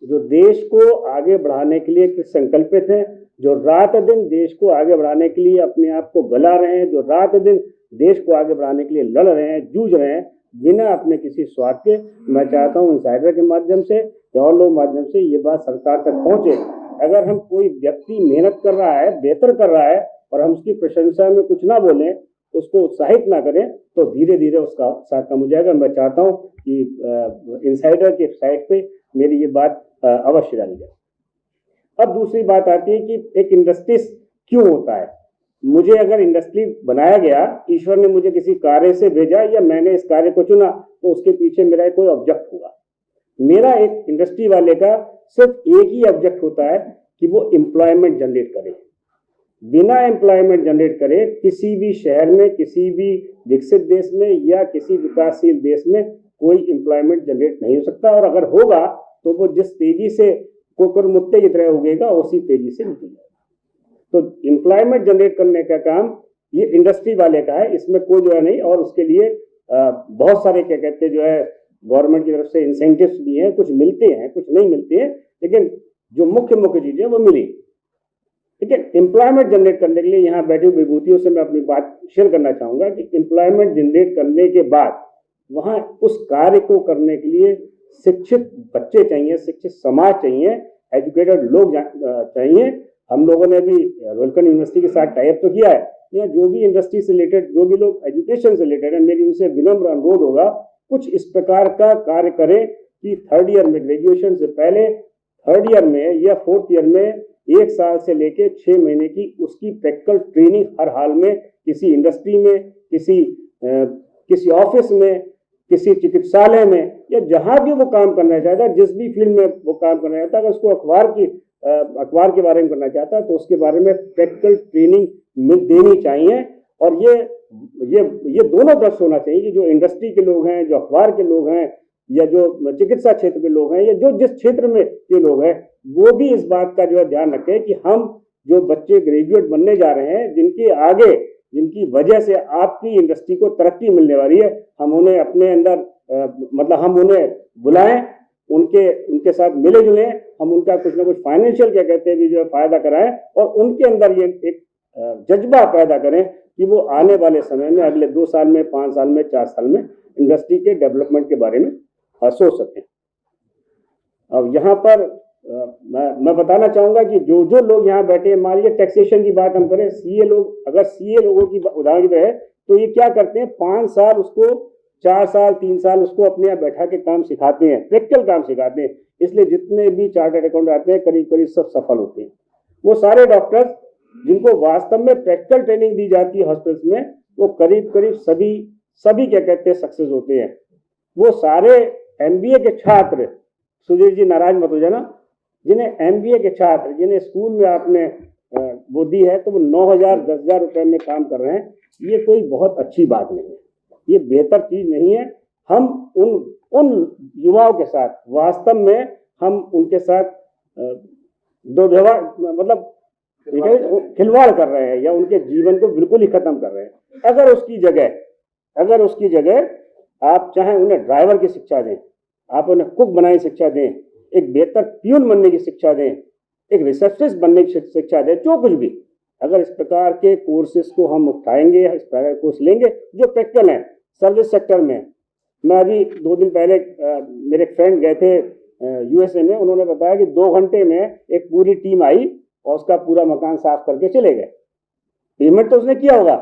जो देश को आगे बढ़ाने के लिए संकल्पित हैं, जो रात दिन देश को आगे बढ़ाने के लिए अपने आप को गला रहे हैं, जो रात दिन देश को आगे बढ़ाने के लिए लड़ रहे हैं, जूझ रहे हैं बिना अपने किसी स्वार्थ के। मैं चाहता हूँ इनसाइडर के माध्यम से या और लोग माध्यम से ये बात सरकार तक पहुँचे। अगर हम कोई व्यक्ति मेहनत कर रहा है, बेहतर कर रहा है और हम उसकी प्रशंसा में कुछ ना बोलें, उसको उत्साहित ना करें, तो धीरे धीरे उसका उत्साह कम हो जाएगा। मैं चाहता हूँ कि इनसाइडर के साइट पे मेरी ये बात अवश्य डाली जाए। अब दूसरी बात आती है कि एक इंडस्ट्री क्यों होता है। मुझे अगर इंडस्ट्री बनाया गया, ईश्वर ने मुझे किसी कार्य से भेजा या मैंने इस कार्य को चुना, तो उसके पीछे मेरा कोई ऑब्जेक्ट होगा। मेरा एक इंडस्ट्री वाले का सिर्फ एक ही ऑब्जेक्ट होता है कि वो एम्प्लॉयमेंट जनरेट करे। बिना एम्प्लॉयमेंट जनरेट करे किसी भी शहर में, किसी भी विकसित देश में या किसी विकासशील देश में कोई एम्प्लॉयमेंट जनरेट नहीं हो सकता। और अगर होगा तो वो जिस तेजी से कुकुरमुत्ते की तरह उगेगा, उसी तेजी से निकलेगा। तो एम्प्लॉयमेंट जनरेट करने का काम ये इंडस्ट्री वाले का है, इसमें कोई जो है नहीं। और उसके लिए बहुत सारे क्या कहते हैं जो है गवर्नमेंट की तरफ से इंसेंटिव्स भी हैं, कुछ मिलते हैं, कुछ नहीं मिलते हैं, लेकिन जो मुख्य चीजें वो मिली। ठीक है, एम्प्लॉयमेंट जनरेट करने के लिए यहाँ बैठे हुए विभूतियों से मैं अपनी बात शेयर करना चाहूंगा कि एम्प्लॉयमेंट जनरेट करने के बाद वहाँ उस कार्य को करने के लिए शिक्षित बच्चे चाहिए, शिक्षित समाज चाहिए, एजुकेटेड लोग चाहिए। हम लोगों ने भी रोलकन यूनिवर्सिटी के साथ टाइप तो किया है, या जो भी इंडस्ट्री से रिलेटेड, जो भी लोग एजुकेशन से रिलेटेड है, मेरी उनसे विनम्र अनुरोध होगा कुछ इस प्रकार का कार्य करें कि 3rd ईयर में, ग्रेजुएशन से पहले 3rd ईयर में या 4th ईयर में 1 साल से लेके 6 महीने की उसकी प्रैक्टिकल ट्रेनिंग हर हाल में, किसी इंडस्ट्री में, किसी ऑफिस में, किसी चिकित्सालय में या जहां भी वो काम करना चाहता है, जिस भी फील्ड में वो काम करना चाहता है, अगर उसको अखबार के बारे में करना चाहता है तो उसके बारे में प्रैक्टिकल ट्रेनिंग देनी चाहिए। और ये दोनों तरफ होना चाहिए कि जो इंडस्ट्री के लोग हैं, जो अखबार के लोग हैं, या जो चिकित्सा क्षेत्र के लोग हैं, या जो जिस क्षेत्र में के लोग हैं, वो भी इस बात का जो है ध्यान रखें कि हम जो बच्चे ग्रेजुएट बनने जा रहे हैं, जिनकी वजह से आपकी इंडस्ट्री को तरक्की मिलने वाली है, हम उन्हें अपने अंदर मतलब हम उन्हें बुलाएं, उनके साथ मिले जुलें, हम उनका कुछ ना कुछ फाइनेंशियल क्या कहते हैं भी जो है फायदा कराएं और उनके अंदर ये एक जज्बा पैदा करें कि वो आने वाले समय में, अगले 2 साल में, 5 साल में, 4 साल में इंडस्ट्री के डेवलपमेंट के बारे में सोच सकें। अब यहाँ पर मैं बताना चाहूंगा कि जो लोग यहाँ बैठे हैं, मान लीजिए टैक्सेशन की बात हम करें, सीए लोग, अगर सीए लोगों की उदाहरण है तो ये क्या करते हैं, 5 साल उसको, 4 साल, 3 साल उसको अपने यहाँ बैठा के काम सिखाते हैं, प्रैक्टिकल काम सिखाते हैं। इसलिए जितने भी चार्टर्ड अकाउंटेंट आते हैं करीब सब सफल होते हैं। वो सारे डॉक्टर्स जिनको वास्तव में प्रैक्टिकल ट्रेनिंग दी जाती है हॉस्पिटल्स में, वो करीब सभी क्या कहते हैं सक्सेस होते हैं। वो सारे एमबीए के छात्र, सुधीर जी नाराज मत हो जाना, जिन्हें एमबीए के छात्र, जिन्हें स्कूल में आपने वो दी है, तो वो 9,000 10,000 रुपए में काम कर रहे हैं। ये कोई बहुत अच्छी बात नहीं है, ये बेहतर चीज नहीं है। हम उन युवाओं के साथ वास्तव में हम उनके साथ दुर्व्यवहार मतलब खिलवाड़ कर रहे हैं या उनके जीवन को बिल्कुल ही खत्म कर रहे हैं। अगर उसकी जगह आप चाहे उन्हें ड्राइवर की शिक्षा दें, आप उन्हें कुक बनाने की शिक्षा दें, एक बेहतर प्यून बनने की शिक्षा दें, एक रिसेप्शनिस्ट बनने की शिक्षा दें, जो कुछ भी, अगर इस प्रकार के कोर्सेज को हम उठाएंगे, इस प्रकार के कोर्स लेंगे जो प्रैक्टिकल हैं सर्विस सेक्टर में। मैं अभी 2 दिन पहले मेरे फ्रेंड गए थे यूएसए में, उन्होंने बताया कि 2 घंटे में एक पूरी टीम आई और उसका पूरा मकान साफ करके चले गए। पेमेंट तो उसने किया होगा,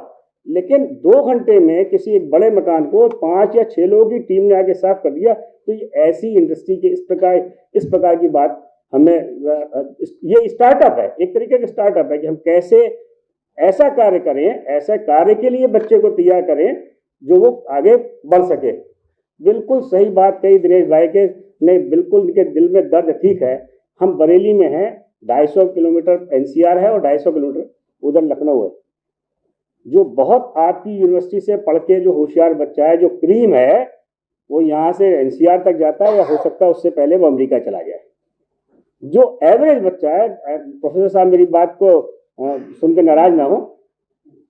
लेकिन 2 घंटे में किसी एक बड़े मकान को 5 या 6 लोगों की टीम ने आके साफ कर दिया। तो ये ऐसी इंडस्ट्री के इस प्रकार की बात हमें, ये स्टार्टअप है, एक तरीके का स्टार्टअप है कि हम कैसे ऐसा कार्य करें, ऐसा कार्य के लिए बच्चे को तैयार करें जो वो आगे बढ़ सके। बिल्कुल सही बात कही दिनेश भाई के ने, बिल्कुल उनके दिल में दर्द ठीक है। हम बरेली में हैं, 250 किलोमीटर एनसीआर है और 250 किलोमीटर उधर लखनऊ है। जो बहुत आपकी यूनिवर्सिटी से पढ़ के जो होशियार बच्चा है, जो क्रीम है, वो यहाँ से एनसीआर तक जाता है, या हो सकता है उससे पहले वो अमेरिका चला जाए। जो एवरेज बच्चा है, प्रोफेसर साहब मेरी बात को सुन के नाराज ना हो,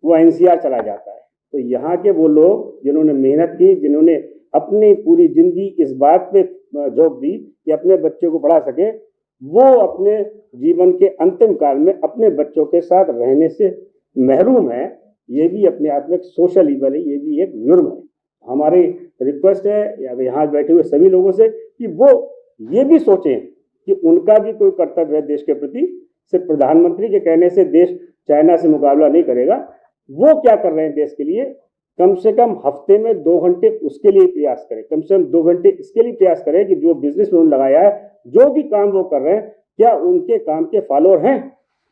वो एनसीआर चला जाता है। तो यहाँ के वो लोग जिन्होंने मेहनत की, जिन्होंने अपनी पूरी जिंदगी इस बात पे झोंक दी कि अपने बच्चे को पढ़ा सके, वो अपने जीवन के अंतिम काल में अपने बच्चों के साथ रहने से महरूम है। ये भी अपने आप में एक सोशल ईवल है, ये भी एक जुर्म है। हमारी रिक्वेस्ट है यहाँ बैठे हुए सभी लोगों से कि वो ये भी सोचें कि उनका भी कोई कर्तव्य है देश के प्रति। सिर्फ प्रधानमंत्री के कहने से देश चाइना से मुकाबला नहीं करेगा। वो क्या कर रहे हैं देश के लिए, कम से कम हफ्ते में 2 घंटे उसके लिए प्रयास करें, कम से कम 2 घंटे इसके लिए प्रयास करें कि जो बिजनेस उन्होंने लगाया है, जो भी काम वो कर रहे हैं, क्या उनके काम के फॉलोअर हैं,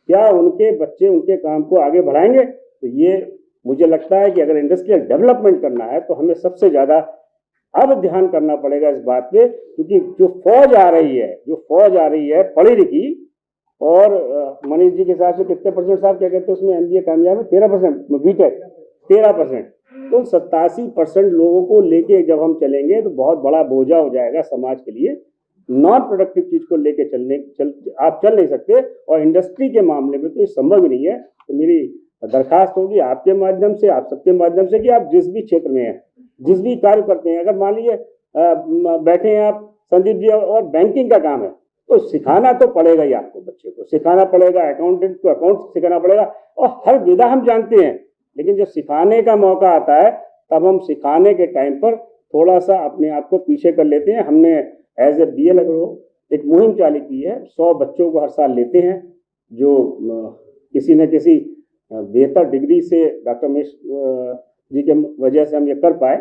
क्या उनके बच्चे उनके काम को आगे बढ़ाएंगे। तो ये मुझे लगता है कि अगर इंडस्ट्रियल डेवलपमेंट करना है तो हमें सबसे ज़्यादा अब ध्यान करना पड़ेगा इस बात पे, क्योंकि जो फौज आ रही है पढ़ी लिखी, और मनीष जी के हिसाब से कितने % साहब क्या कहते हैं उसमें एमबीए कामयाब है, 13%, बीटेक 13%, तो 87% लोगों को लेके जब हम चलेंगे तो बहुत बड़ा बोझा हो जाएगा समाज के लिए। नॉन प्रोडक्टिव चीज को लेके आप चल नहीं सकते, और इंडस्ट्री के मामले में तो ये संभव ही नहीं है। तो मेरी दरखास्त होगी आपके माध्यम से, आप सबके माध्यम से, कि आप जिस भी क्षेत्र में हैं, जिस भी कार्य करते हैं, अगर मान लीजिए बैठे हैं आप संदीप जी और बैंकिंग का काम है, तो सिखाना तो पड़ेगा ही, आपको बच्चे को सिखाना पड़ेगा, अकाउंटेंट को अकाउंट सिखाना पड़ेगा, और हर विधा हम जानते हैं। लेकिन जब सिखाने का मौका आता है तब हम सिखाने के टाइम पर थोड़ा सा अपने आप को पीछे कर लेते हैं। हमने एज ए BL एक मुहिम चालू की है, 100 बच्चों को हर साल लेते हैं जो किसी न किसी बेहतर डिग्री से, डॉक्टर मिश जी के वजह से हम ये कर पाए,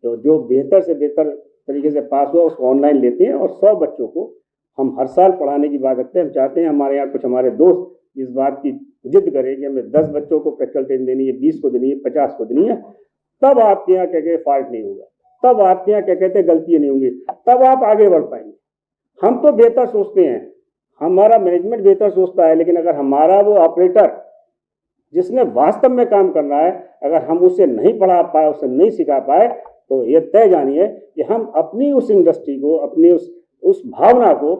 तो जो बेहतर से बेहतर तरीके से पास हुआ उसको ऑनलाइन लेते हैं, और 100 बच्चों को हम हर साल पढ़ाने की बात रखते हैं। हम चाहते हैं हमारे यहाँ कुछ हमारे दोस्त इस बात की जिद करें कि हमें 10 बच्चों को प्रैक्टिकल ट्रेनिंग देनी है, 20 को देनी है, 50 को देनी है, तब आपके यहाँ क्या कहते फॉल्ट नहीं होगा, तब आपके यहाँ क्या कहते गलतियाँ नहीं होंगी, तब आप आगे बढ़ पाएंगे। हम तो बेहतर सोचते हैं, हमारा मैनेजमेंट बेहतर सोचता है, लेकिन अगर हमारा वो ऑपरेटर जिसने वास्तव में काम करना है, अगर हम उसे नहीं पढ़ा पाए, उसे नहीं सिखा पाए, तो ये तय जानिए कि हम अपनी उस इंडस्ट्री को, अपनी उस भावना को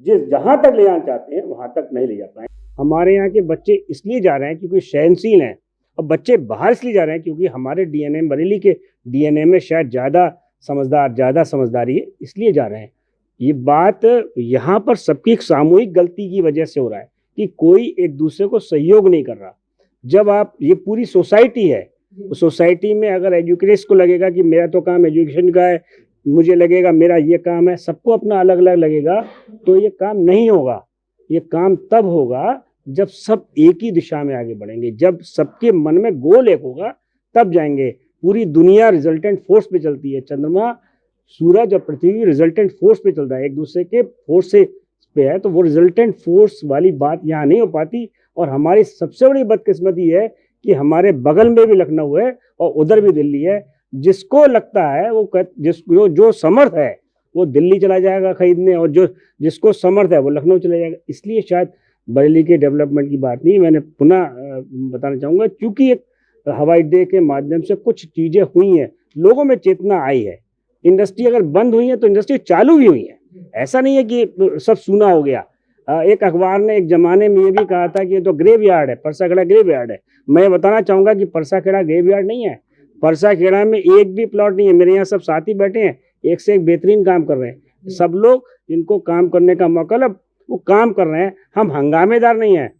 जहां तक ले जाना चाहते हैं वहां तक नहीं ले जा पाए। हमारे यहाँ के बच्चे इसलिए जा रहे हैं क्योंकि सहनशील हैं, और बच्चे बाहर इसलिए जा रहे हैं क्योंकि हमारे DNA, बरेली के DNA में शायद ज़्यादा समझदारी है, इसलिए जा रहे हैं। ये बात यहाँ पर सबकी एक सामूहिक गलती की वजह से हो रहा है कि कोई एक दूसरे को सहयोग नहीं कर रहा। जब आप, ये पूरी सोसाइटी है, उस सोसाइटी में अगर एजुकेशन को लगेगा कि मेरा तो काम एजुकेशन का है, मुझे लगेगा मेरा ये काम है, सबको अपना अलग अलग लगेगा, तो ये काम नहीं होगा। ये काम तब होगा जब सब एक ही दिशा में आगे बढ़ेंगे, जब सबके मन में गोल एक होगा, तब जाएंगे। पूरी दुनिया रिजल्टेंट फोर्स पे चलती है, चंद्रमा, सूरज और पृथ्वी रिजल्टेंट फोर्स पे चलता है, एक दूसरे के फोर्स से पे है, तो वो रिजल्टेंट फोर्स वाली बात यहाँ नहीं हो पाती। और हमारी सबसे बड़ी बदकिस्मती है कि हमारे बगल में भी लखनऊ है और उधर भी दिल्ली है। जिसको लगता है वो जो समर्थ है वो दिल्ली चला जाएगा खरीदने, और जिसको समर्थ है वो लखनऊ चला जाएगा। इसलिए शायद बरेली के डेवलपमेंट की बात नहीं, मैंने पुनः बताना चाहूँगा, क्योंकि एक हवाई अड्डे के माध्यम से कुछ चीज़ें हुई हैं, लोगों में चेतना आई है। इंडस्ट्री अगर बंद हुई है तो इंडस्ट्री चालू भी हुई है, ऐसा नहीं है कि सब सूना हो गया। एक अखबार ने एक जमाने में ये भी कहा था कि ये तो ग्रेवयार्ड है, परसाखेड़ा ग्रेवयार्ड है। मैं बताना चाहूँगा कि परसाखेड़ा ग्रेवयार्ड नहीं है, परसाखेड़ा में एक भी प्लॉट नहीं है। मेरे यहाँ सब साथी बैठे हैं, एक से एक बेहतरीन काम कर रहे हैं। सब लोग जिनको काम करने का मौका लगा वो काम कर रहे हैं। हम हंगामेदार नहीं हैं,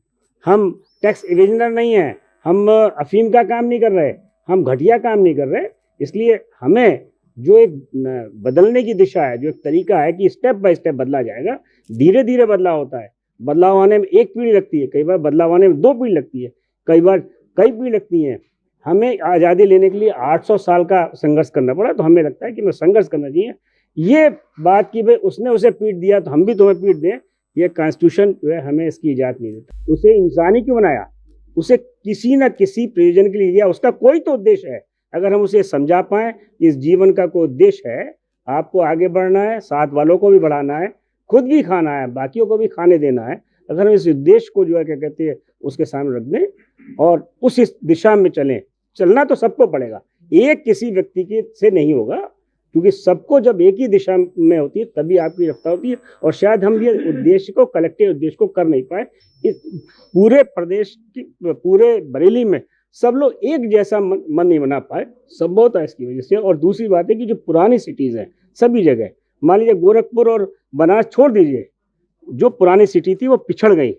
हम टैक्स इवेजनर नहीं हैं, हम अफीम का काम नहीं कर रहे, हम घटिया काम नहीं कर रहे। इसलिए हमें जो एक बदलने की दिशा है, जो एक तरीका है कि स्टेप बाय स्टेप बदला जाएगा, धीरे धीरे बदलाव होता है। बदलाव आने में 1 पीढ़ी लगती है, कई बार बदलाव आने में 2 पीढ़ी लगती है, कई बार कई पीढ़ी लगती हैं। हमें आज़ादी लेने के लिए 800 साल का संघर्ष करना पड़ा, तो हमें लगता है कि हमें संघर्ष करना चाहिए। ये बात कि भाई उसने उसे पीट दिया तो हम भी तुम्हें पीट दें, ये कॉन्स्टिट्यूशन जो है हमें इसकी इजाज़त नहीं देता। उसे इंसानी क्यों बनाया, उसे किसी न किसी प्रयोजन के लिए दिया, उसका कोई तो उद्देश्य है। अगर हम उसे समझा पाएँ इस जीवन का कोई उद्देश्य है, आपको आगे बढ़ना है, साथ वालों को भी बढ़ाना है, खुद भी खाना है, बाकियों को भी खाने देना है। अगर हम इस उद्देश्य को जो है क्या कहते हैं उसके सामने रख दें और उस दिशा में चलें, चलना तो सबको पड़ेगा, एक किसी व्यक्ति के से नहीं होगा, क्योंकि सबको जब एक ही दिशा में होती है तभी आपकी रफ्तार होती है। और शायद हम ये उद्देश्य को, कलेक्टिव उद्देश्य को कर नहीं पाए। इस पूरे प्रदेश की, पूरे बरेली में सब लोग एक जैसा मन नहीं बना पाए, संभवतः इसकी वजह से। और दूसरी बात है कि जो पुरानी सिटीज हैं सभी जगह, मान लीजिए गोरखपुर और बनास छोड़ दीजिए, जो पुरानी सिटी थी वो पिछड़ गई।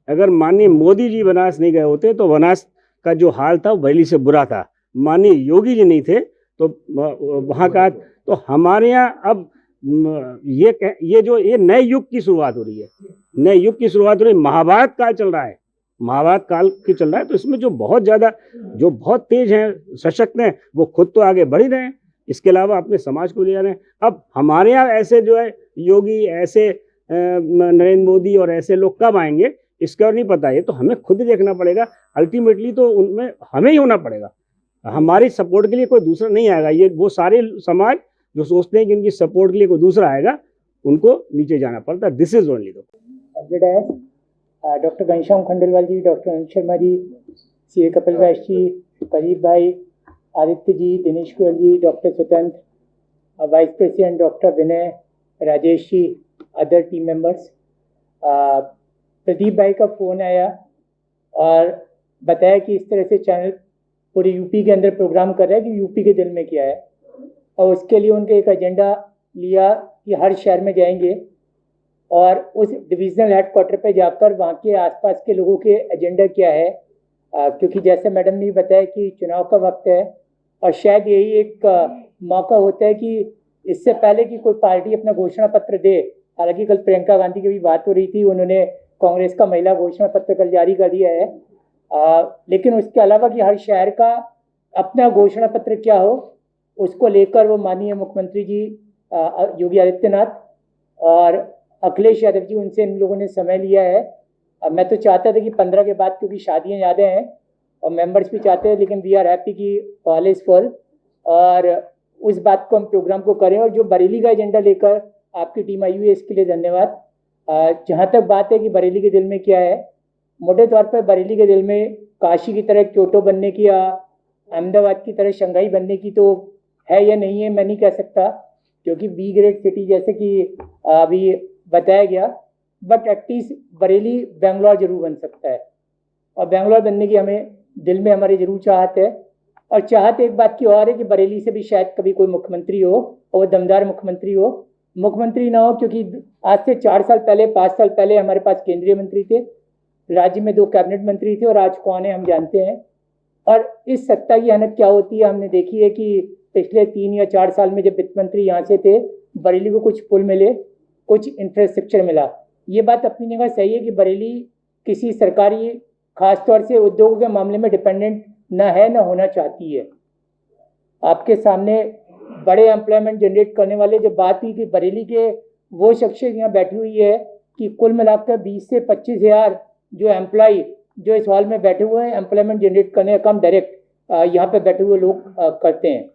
अगर माननीय मोदी जी बनास नहीं गए होते तो बनास का जो हाल था वो बरेली से बुरा था। माननीय योगी जी नहीं थे तो वहाँ का, तो हमारे यहाँ अब ये नए युग की शुरुआत हो रही है, नए युग की शुरुआत हो रही है। महाभारत काल चल रहा है, महाभारत काल की चल रहा है, तो इसमें जो बहुत तेज हैं, सशक्त हैं, वो खुद तो आगे बढ़ ही रहे हैं, इसके अलावा अपने समाज को ले जा रहे हैं। अब हमारे यहाँ ऐसे जो है योगी, ऐसे नरेंद्र मोदी और ऐसे लोग कब आएंगे इसका और नहीं पता है, तो हमें खुद देखना पड़ेगा। अल्टीमेटली तो उनमें हमें ही होना पड़ेगा, हमारी सपोर्ट के लिए कोई दूसरा नहीं आएगा। ये वो सारे समाज जो सोचते हैं कि उनकी सपोर्ट के लिए कोई दूसरा आएगा, उनको नीचे जाना पड़ता है। This is only doctor Ghanshyam Khandelwal ji, doctor Anil Sharma ji, C Kapil Vaishya ji, Pradeep भाई, Aditya ji, Dinesh Goyal ji, doctor Swatantra, vice president doctor Vinay, Rajesh ji, other team members. Pradeep भाई का फ़ोन आया और बताया कि इस तरह से चैनल पूरे यूपी के अंदर प्रोग्राम कर रहा है कि यूपी के दिल में क्या है, और उसके लिए उनके एक एजेंडा लिया कि हर शहर में जाएंगे और उस डिविजनल हेडक्वार्टर पे जाकर वहाँ के आसपास के लोगों के एजेंडा क्या है, क्योंकि जैसे मैडम ने बताया कि चुनाव का वक्त है और शायद यही एक मौका होता है कि इससे पहले कि कोई पार्टी अपना घोषणा पत्र दे। हालांकि कल प्रियंका गांधी की भी बात हो रही थी, उन्होंने कांग्रेस का महिला घोषणा पत्र कल जारी कर दिया है, लेकिन उसके अलावा कि हर शहर का अपना घोषणा पत्र क्या हो, उसको लेकर वो माननीय मुख्यमंत्री जी योगी आदित्यनाथ और अखिलेश यादव जी, उनसे इन लोगों ने समय लिया है। मैं तो चाहता था कि 15 के बाद, क्योंकि शादियां ज़्यादा हैं और मेंबर्स भी चाहते हैं, लेकिन वी आर हैप्पी कि हॉल इज फुल और उस बात को हम प्रोग्राम को करें। और जो बरेली का एजेंडा लेकर आपकी टीम आई हुई है, इसके लिए धन्यवाद। जहाँ तक बात है कि बरेली के दिल में क्या है, मोटे तौर पर बरेली के दिल में काशी की तरह क्योटो बनने की या अहमदाबाद की तरह शंघाई बनने की तो है या नहीं है मैं नहीं कह सकता, क्योंकि बी ग्रेड सिटी जैसे कि अभी बताया गया, बट एटलीस्ट बरेली बेंगलोर जरूर बन सकता है और बेंगलोर बनने की हमें दिल में हमारी जरूर चाहत है। और चाहत एक बात की और है कि बरेली से भी शायद कभी कोई मुख्यमंत्री हो और वो दमदार मुख्यमंत्री हो। मुख्यमंत्री ना हो क्योंकि आज से 4 साल पहले 5 साल पहले हमारे पास केंद्रीय मंत्री थे, राज्य में 2 कैबिनेट मंत्री थे और आज कौन है हम जानते हैं। और इस सत्ता की अहमियत क्या होती है हमने देखी है कि पिछले 3 या 4 साल में जब वित्त मंत्री यहाँ से थे, बरेली को कुछ पुल मिले, कुछ इंफ्रास्ट्रक्चर मिला। ये बात अपनी जगह सही है कि बरेली किसी सरकारी खासतौर से उद्योगों के मामले में डिपेंडेंट न है न होना चाहती है। आपके सामने बड़े एम्प्लॉयमेंट जनरेट करने वाले जब बात हुई कि बरेली के वो शख्सियत यहाँ बैठी हुई है कि कुल मिलाकर 20 से 25 हज़ार जो एम्प्लॉय जो इस हॉल में बैठे हुए हैं एम्प्लॉयमेंट जनरेट करने का काम डायरेक्ट यहाँ पे बैठे हुए लोग करते हैं।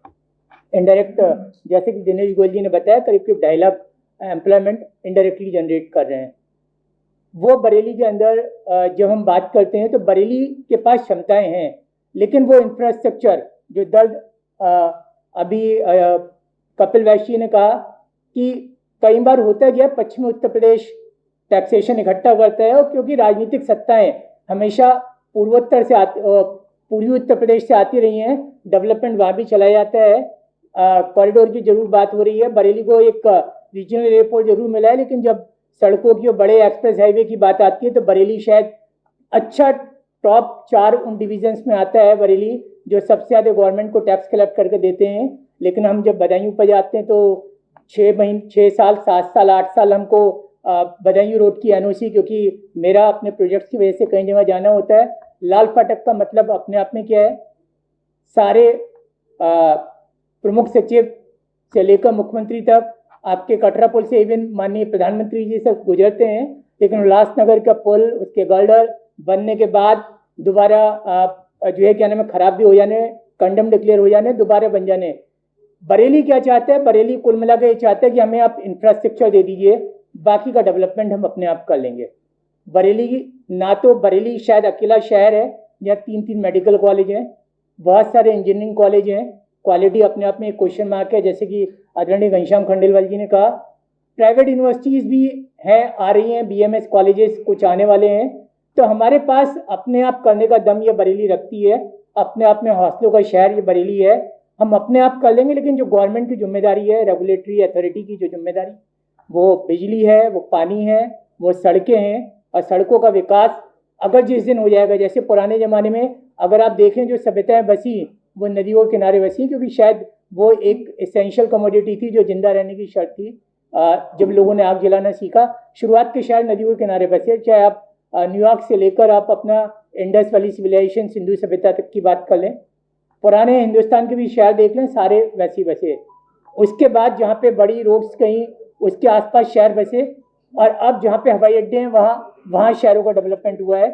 इनडायरेक्ट जैसे कि दिनेश गोयल जी ने बताया करीब 2.5 लाख एम्प्लॉयमेंट इनडायरेक्टली जनरेट कर रहे हैं। वो बरेली के अंदर जब हम बात करते हैं तो बरेली के पास क्षमताएं हैं, लेकिन वो इंफ्रास्ट्रक्चर जो दर्द अभी कपिल वैश्य जी ने कहा कि कई बार होता गया पश्चिमी उत्तर प्रदेश टैक्सेशन इकट्ठा करता है और क्योंकि राजनीतिक सत्ताएं हमेशा पूर्वी उत्तर प्रदेश से आती रही हैं, डेवलपमेंट वहाँ भी चला जाता है। कॉरिडोर की जरूर बात हो रही है, बरेली को एक रीजनल एयरपोर्ट जरूर मिला है, लेकिन जब सड़कों की और बड़े एक्सप्रेस हाईवे की बात आती है तो बरेली शायद अच्छा टॉप 4 उन डिविजन्स में आता है बरेली जो सबसे ज़्यादा गवर्नमेंट को टैक्स कलेक्ट करके देते हैं। लेकिन हम जब बदायूं पर जाते हैं तो 6 साल 7 साल 8 साल हमको बदायूं रोड की एनओसी, क्योंकि मेरा अपने प्रोजेक्ट्स की वजह से कई जगह जाना होता है। लाल फाटक का मतलब अपने आप में क्या है, सारे प्रमुख सचिव से लेकर मुख्यमंत्री तक आपके कटरा पुल से इवन माननीय प्रधानमंत्री जी से गुजरते हैं, लेकिन उल्लासनगर का पुल उसके गर्डर बनने के बाद दोबारा जो है क्या नाम है खराब भी हो जाने, कंडम डिक्लेयर हो जाने, दोबारा बन जाने। बरेली क्या चाहता है, बरेली कुल मिला के ये चाहता है कि हमें आप इंफ्रास्ट्रक्चर दे दीजिए, बाकी का डेवलपमेंट हम अपने आप कर लेंगे। बरेली ना तो बरेली शायद अकेला शहर है जहाँ 3 मेडिकल कॉलेज हैं, बहुत सारे इंजीनियरिंग कॉलेज हैं, क्वालिटी अपने आप में एक क्वेश्चन मार्क है। जैसे कि आदरणीय घनश्याम खंडेलवाल जी ने कहा, प्राइवेट यूनिवर्सिटीज़ भी हैं, आ रही हैं, BMS कॉलेजेस कुछ आने वाले हैं। तो हमारे पास अपने आप करने का दम ये बरेली रखती है, अपने आप में हौसलों का शहर ये बरेली है। हम अपने आप कर लेंगे, लेकिन जो गवर्नमेंट की जिम्मेदारी है, रेगुलेटरी अथॉरिटी की जो जिम्मेदारी, वो बिजली है, वो पानी है, वो सड़कें हैं। और सड़कों का विकास अगर जिस दिन हो जाएगा, जैसे पुराने ज़माने में अगर आप देखें जो सभ्यताएं बसी वो नदियों के किनारे बसी, क्योंकि शायद वो एक एसेंशियल कमोडिटी थी जो जिंदा रहने की शर्त थी। जब लोगों ने आग जलाना सीखा, शुरुआत के शहर नदियों के किनारे बसे, चाहे आप न्यूयॉर्क से लेकर आप अपना इंडस वैली सिविलाइजेशन, सिंधु सभ्यता तक की बात कर लें, पुराने हिंदुस्तान के भी शहर देख लें, सारे वैसे बसे। उसके बाद जहाँ पे बड़ी रोड्स कहीं, उसके आसपास शहर बसे, और अब जहाँ पे हवाई अड्डे हैं वहाँ शहरों का डेवलपमेंट हुआ है।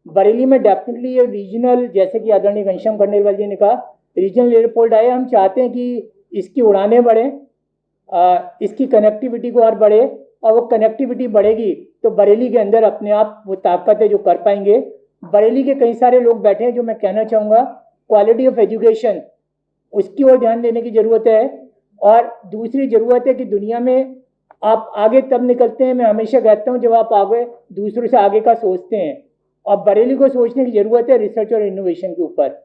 बरेली में डेफिनेटली ये रीजनल, जैसे कि आदरणीय घनश्याम खंडेलवाल जी ने कहा, रीजनल एयरपोर्ट आए। हम चाहते हैं कि इसकी उड़ानें बढ़ें, इसकी कनेक्टिविटी को और बढ़े, और वो कनेक्टिविटी बढ़ेगी तो बरेली के अंदर अपने आप वो ताकत है जो कर पाएंगे। बरेली के कई सारे लोग बैठे हैं, जो मैं कहना चाहूँगा, क्वालिटी ऑफ एजुकेशन उसकी ओर ध्यान देने की ज़रूरत है। और दूसरी ज़रूरत है कि दुनिया में आप आगे तब निकलते हैं, मैं हमेशा कहता हूँ, जब आप आगे दूसरों से आगे का सोचते हैं। और बरेली को सोचने की ज़रूरत है रिसर्च और इनोवेशन के ऊपर।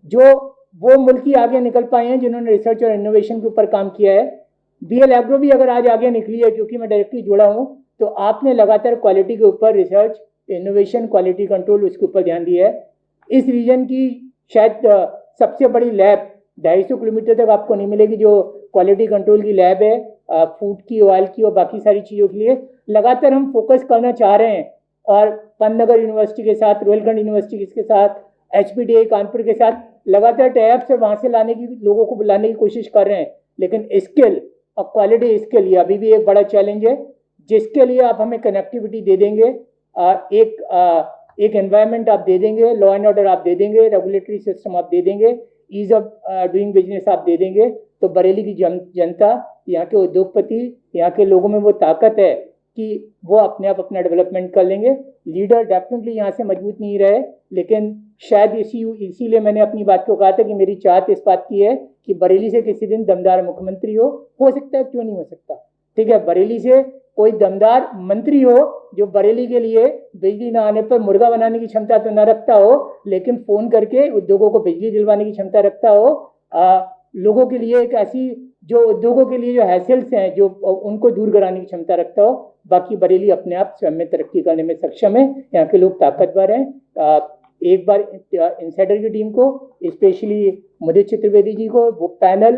जो वो मुल्क ही आगे निकल पाए हैं जिन्होंने रिसर्च और इनोवेशन के ऊपर काम किया है। BL एग्रो भी अगर आज आगे निकली है, क्योंकि मैं डायरेक्टली जुड़ा हूँ, तो आपने लगातार क्वालिटी के ऊपर, रिसर्च, इनोवेशन, क्वालिटी कंट्रोल, उसके ऊपर ध्यान दिया है। इस रीजन की शायद सबसे बड़ी लैब 250 किलोमीटर तक आपको नहीं मिलेगी, जो क्वालिटी कंट्रोल की लैब है, फूड की, ऑयल की और बाकी सारी चीज़ों के लिए लगातार हम फोकस करना चाह रहे हैं। और पन्नगर यूनिवर्सिटी के साथ, रोहिलखंड यूनिवर्सिटी के साथ, HPDI कानपुर के साथ लगातार टैप से वहाँ से लाने की, लोगों को बुलाने की कोशिश कर रहे हैं। लेकिन स्किल और क्वालिटी, इसके लिए अभी भी एक बड़ा चैलेंज है, जिसके लिए आप हमें कनेक्टिविटी दे देंगे, एक एनवायरनमेंट आप दे देंगे, लॉ एंड ऑर्डर आप दे देंगे, रेगुलेटरी सिस्टम आप दे देंगे, ईज ऑफ डूइंग बिजनेस आप दे देंगे, तो बरेली की जनता, यहाँ के उद्योगपति, यहाँ के लोगों में वो ताकत है कि वो अपने आप अपना डेवलपमेंट कर लेंगे। लीडर डेफिनेटली यहाँ से मजबूत नहीं रहे, लेकिन शायद इसीलिए मैंने अपनी बात को कहा था कि मेरी चाहत इस बात की है कि बरेली से किसी दिन दमदार मुख्यमंत्री हो सकता है, क्यों नहीं हो सकता, ठीक है। बरेली से कोई दमदार मंत्री हो जो बरेली के लिए बिजली ना आने पर मुर्गा बनाने की क्षमता तो न रखता हो, लेकिन फोन करके उद्योगों को बिजली दिलवाने की क्षमता रखता हो। लोगों के लिए एक ऐसी, जो उद्योगों के लिए जो हैसल्स हैं, जो उनको दूर कराने की क्षमता रखता हो। बाकी बरेली अपने आप स्वयं में तरक्की करने में सक्षम है, यहाँ के लोग ताकतवर हैं। एक बार इनसाइडर की टीम को, स्पेशली मुदित चतुर्वेदी जी को, वो पैनल,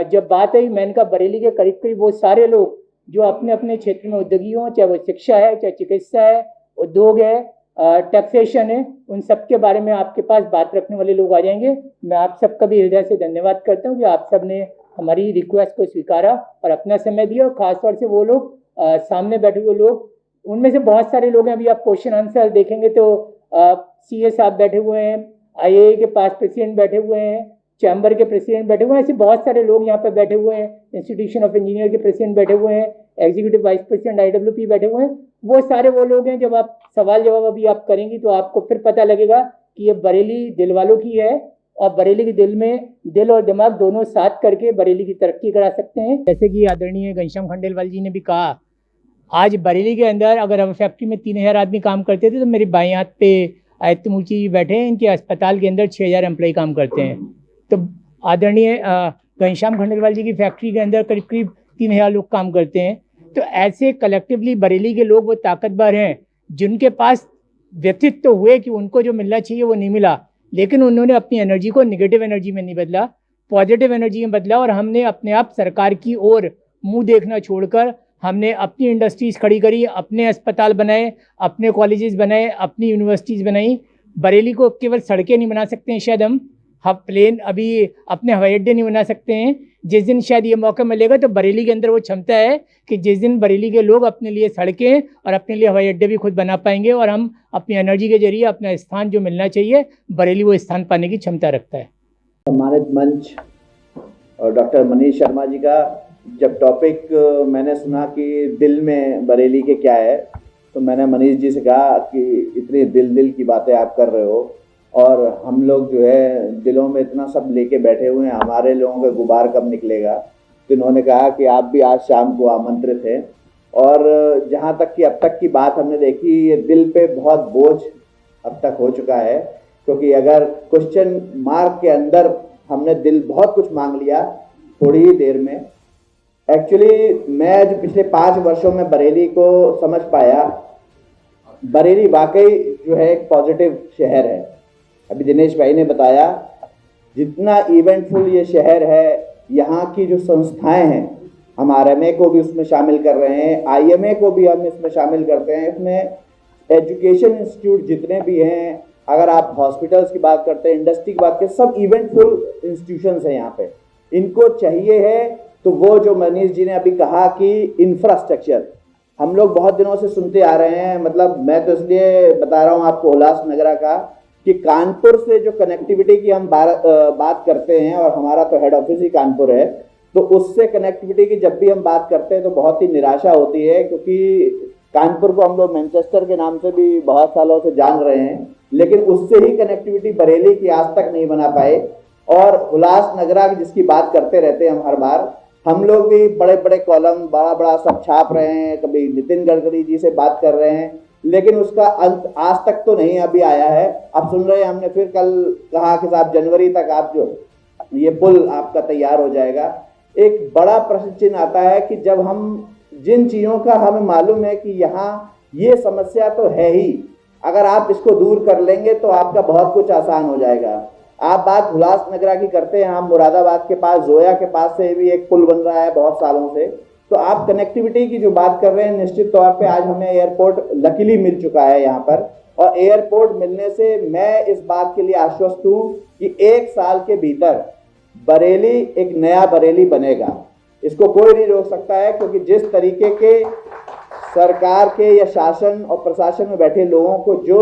जब बात आई, मैंने कहा बरेली के करीब करीब वो सारे लोग जो अपने अपने क्षेत्र में उद्योगी हों, चाहे वो शिक्षा है, चाहे चिकित्सा है, उद्योग है, टैक्सेशन है, उन सब के बारे में आपके पास बात रखने वाले लोग आ जाएंगे। मैं आप सबका भी हृदय से धन्यवाद करता हूँ कि आप सब ने हमारी रिक्वेस्ट को स्वीकारा और अपना समय दिया। और खासतौर से वो लोग सामने बैठे हुए लोग, उनमें से बहुत सारे लोग हैं, अभी आप क्वेश्चन आंसर देखेंगे तो CA साहब बैठे हुए हैं, IAA के पास प्रेसिडेंट बैठे हुए हैं, चैम्बर के प्रेसिडेंट बैठे हुए हैं, ऐसे बहुत सारे लोग यहाँ पर बैठे हुए हैं, इंस्टीट्यूशन ऑफ इंजीनियर के प्रेसिडेंट बैठे हुए हैं, एग्जीक्यूटिव वाइस प्रेसिडेंट IWP बैठे हुए हैं। वो सारे वो लोग हैं, जब आप सवाल जवाब अभी आप करेंगी तो आपको फिर पता लगेगा कि ये बरेली दिल वालों की है, और बरेली के दिल में दिल और दिमाग दोनों साथ करके बरेली की तरक्की करा सकते हैं। जैसे कि आदरणीय घनश्याम खंडेलवाल जी ने भी कहा, आज बरेली के अंदर अगर हम फैक्ट्री में 3000 आदमी काम करते थे, तो मेरे बाएं हाथ पे आदित्य मूर्ति जी बैठे हैं, इनके अस्पताल के अंदर 6000 एम्प्लॉय काम करते हैं। तो आदरणीय घनश्याम खंडेलवाल जी की फैक्ट्री के अंदर करीब करीब 3000 लोग काम करते हैं। तो ऐसे कलेक्टिवली बरेली के लोग वो ताकतवर हैं, जिनके पास व्यक्तित्व तो हुए कि उनको जो मिलना चाहिए वो नहीं मिला, लेकिन उन्होंने अपनी एनर्जी को नेगेटिव एनर्जी में नहीं बदला, पॉजिटिव एनर्जी में बदला। और हमने अपने आप सरकार की ओर मुंह देखना छोड़कर हमने अपनी इंडस्ट्रीज़ खड़ी करी, अपने अस्पताल बनाए, अपने कॉलेजेस बनाए, अपनी यूनिवर्सिटीज़ बनाई। बरेली को केवल सड़कें नहीं बना सकते हैं शायद हम प्लेन, अभी अपने हवाई अड्डे नहीं बना सकते हैं। जिस दिन शायद ये मौका मिलेगा तो बरेली के अंदर वो क्षमता है कि जिस दिन बरेली के लोग अपने लिए सड़कें और अपने लिए हवाई अड्डे भी खुद बना पाएंगे, और हम अपनी एनर्जी के जरिए अपना स्थान जो मिलना चाहिए, बरेली वो स्थान पाने की क्षमता रखता है। सम्मानित मंच और डॉक्टर मनीष शर्मा जी का जब टॉपिक मैंने सुना कि दिल में बरेली के क्या है, तो मैंने मनीष जी से कहा कि इतनी दिल की बातें आप कर रहे हो, और हम लोग जो है दिलों में इतना सब लेके बैठे हुए हैं, हमारे लोगों का गुबार कब निकलेगा। तो इन्होंने कहा कि आप भी आज शाम को आमंत्रित हैं। और जहाँ तक कि अब तक की बात हमने देखी, ये दिल पे बहुत बोझ अब तक हो चुका है, क्योंकि अगर क्वेश्चन मार्क के अंदर हमने दिल बहुत कुछ मांग लिया थोड़ी ही देर में। एक्चुअली मैं जो पिछले 5 वर्षों में बरेली को समझ पाया, बरेली वाकई जो है एक पॉजिटिव शहर है। अभी दिनेश भाई ने बताया जितना इवेंटफुल ये शहर है, यहाँ की जो संस्थाएं हैं, हम RMA को भी उसमें शामिल कर रहे हैं, IMA को भी हम इसमें शामिल करते हैं। इसमें एजुकेशन इंस्टीट्यूट जितने भी हैं, अगर आप हॉस्पिटल्स की बात करते हैं, इंडस्ट्री की बात करें, सब इवेंटफुल इंस्टीट्यूशंस हैं यहाँ पे। इनको चाहिए है तो वो जो मनीष जी ने अभी कहा कि इंफ्रास्ट्रक्चर, हम लोग बहुत दिनों से सुनते आ रहे हैं, मतलब मैं तो इसलिए बता रहा हूँ आपको उल्लासनगरा का, कि कानपुर से जो कनेक्टिविटी की हम बात करते हैं, और हमारा तो हेड ऑफिस ही कानपुर है, तो उससे कनेक्टिविटी की जब भी हम बात करते हैं तो बहुत ही निराशा होती है, क्योंकि कानपुर को हम लोग मैनचेस्टर के नाम से भी बहुत सालों से जान रहे हैं, लेकिन उससे ही कनेक्टिविटी बरेली की आज तक नहीं बना पाए। और उल्लासनगरा की जिसकी बात करते रहते हैं हम हर बार, हम लोग भी बड़े बड़े कॉलम बड़ा बड़ा सब छाप रहे हैं, कभी नितिन गडकरी जी से बात कर रहे हैं, लेकिन उसका अंत आज तक तो नहीं अभी आया है। अब सुन रहे हैं, हमने फिर कल कहा कि साहब जनवरी तक आप जो ये पुल आपका तैयार हो जाएगा। एक बड़ा प्रश्न चिन्ह आता है कि जब हम जिन चीज़ों का हमें मालूम है कि यहाँ ये समस्या तो है ही, अगर आप इसको दूर कर लेंगे तो आपका बहुत कुछ आसान हो जाएगा। आप बात उल्लासनगरा की करते हैं, हम मुरादाबाद के पास जोया के पास से भी एक पुल बन रहा है बहुत सालों से। तो आप कनेक्टिविटी की जो बात कर रहे हैं, निश्चित तौर पे आज हमें एयरपोर्ट लकीली मिल चुका है यहाँ पर, और एयरपोर्ट मिलने से मैं इस बात के लिए आश्वस्त हूँ कि 1 साल के भीतर बरेली एक नया बरेली बनेगा। इसको कोई नहीं रोक सकता है, क्योंकि जिस तरीके के सरकार के या शासन और प्रशासन में बैठे लोगों को जो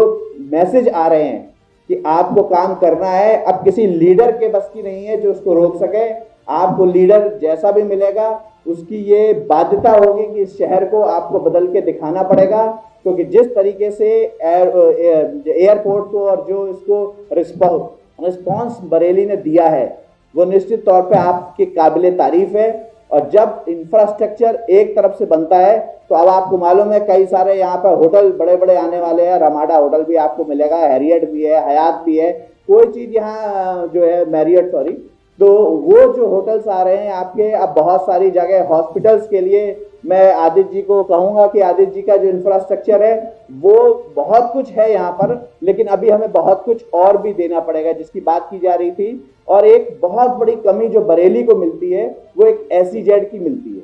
मैसेज आ रहे हैं कि आपको काम करना है, अब किसी लीडर के बस की नहीं है जो उसको रोक सके। आपको लीडर जैसा भी मिलेगा उसकी ये बाध्यता होगी कि इस शहर को आपको बदल के दिखाना पड़ेगा, क्योंकि जिस तरीके से एयरपोर्ट को और जो इसको रिस्पॉन्स बरेली ने दिया है वो निश्चित तौर पे आपकी काबिले तारीफ है। और जब इंफ्रास्ट्रक्चर एक तरफ से बनता है तो अब आपको मालूम है कई सारे यहाँ पर होटल बड़े बड़े आने वाले हैं। रमाडा होटल भी आपको मिलेगा, हैरियट भी है, हयात भी है, कोई चीज़ यहाँ जो है मैरियट सॉरी, तो वो जो होटल्स आ रहे हैं आपके, अब बहुत सारी जगह हॉस्पिटल्स के लिए मैं आदित्य जी को कहूँगा कि आदित्य जी का जो इंफ्रास्ट्रक्चर है वो बहुत कुछ है यहाँ पर, लेकिन अभी हमें बहुत कुछ और भी देना पड़ेगा जिसकी बात की जा रही थी। और एक बहुत बड़ी कमी जो बरेली को मिलती है वो एक SEZ की मिलती है।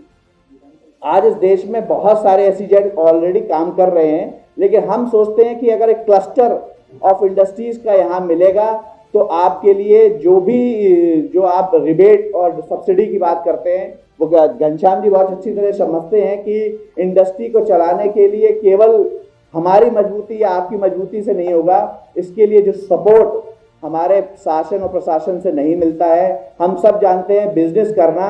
आज इस देश में बहुत सारे SEZ ऑलरेडी काम कर रहे हैं, लेकिन हम सोचते हैं कि अगर एक क्लस्टर ऑफ इंडस्ट्रीज का यहाँ मिलेगा तो आपके लिए जो आप रिबेट और सब्सिडी की बात करते हैं वो घनश्याम जी बहुत अच्छी तरह समझते हैं कि इंडस्ट्री को चलाने के लिए केवल हमारी मजबूती या आपकी मजबूती से नहीं होगा, इसके लिए जो सपोर्ट हमारे शासन और प्रशासन से नहीं मिलता है। हम सब जानते हैं बिजनेस करना,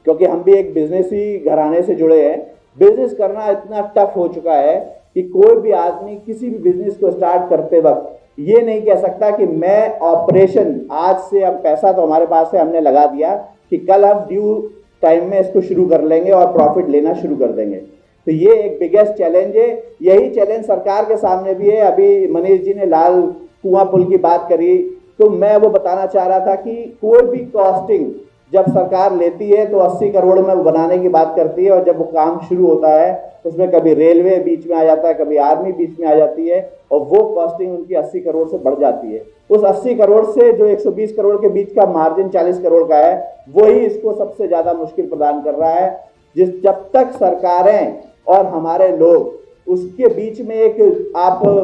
क्योंकि हम भी एक बिजनेसी घराने से जुड़े हैं, बिजनेस करना इतना टफ हो चुका है कि कोई भी आदमी किसी भी बिजनेस को स्टार्ट करते वक्त ये नहीं कह सकता कि मैं ऑपरेशन आज से, अब पैसा तो हमारे पास है, हमने लगा दिया कि कल हम ड्यू टाइम में इसको शुरू कर लेंगे और प्रॉफिट लेना शुरू कर देंगे। तो ये एक बिगेस्ट चैलेंज है। यही चैलेंज सरकार के सामने भी है। अभी मनीष जी ने लाल कुआं पुल की बात करी, तो मैं वो बताना चाह रहा था कि कोई भी कॉस्टिंग जब सरकार लेती है तो 80 करोड़ में बनाने की बात करती है, और जब वो काम शुरू होता है उसमें कभी रेलवे बीच में आ जाता है, कभी आर्मी बीच में आ जाती है, और वो कॉस्टिंग उनकी 80 करोड़ से बढ़ जाती है। उस 80 करोड़ से जो 120 करोड़ के बीच का मार्जिन 40 करोड़ का है, वही इसको सबसे ज़्यादा मुश्किल प्रदान कर रहा है। जब तक सरकारें और हमारे लोग उसके बीच में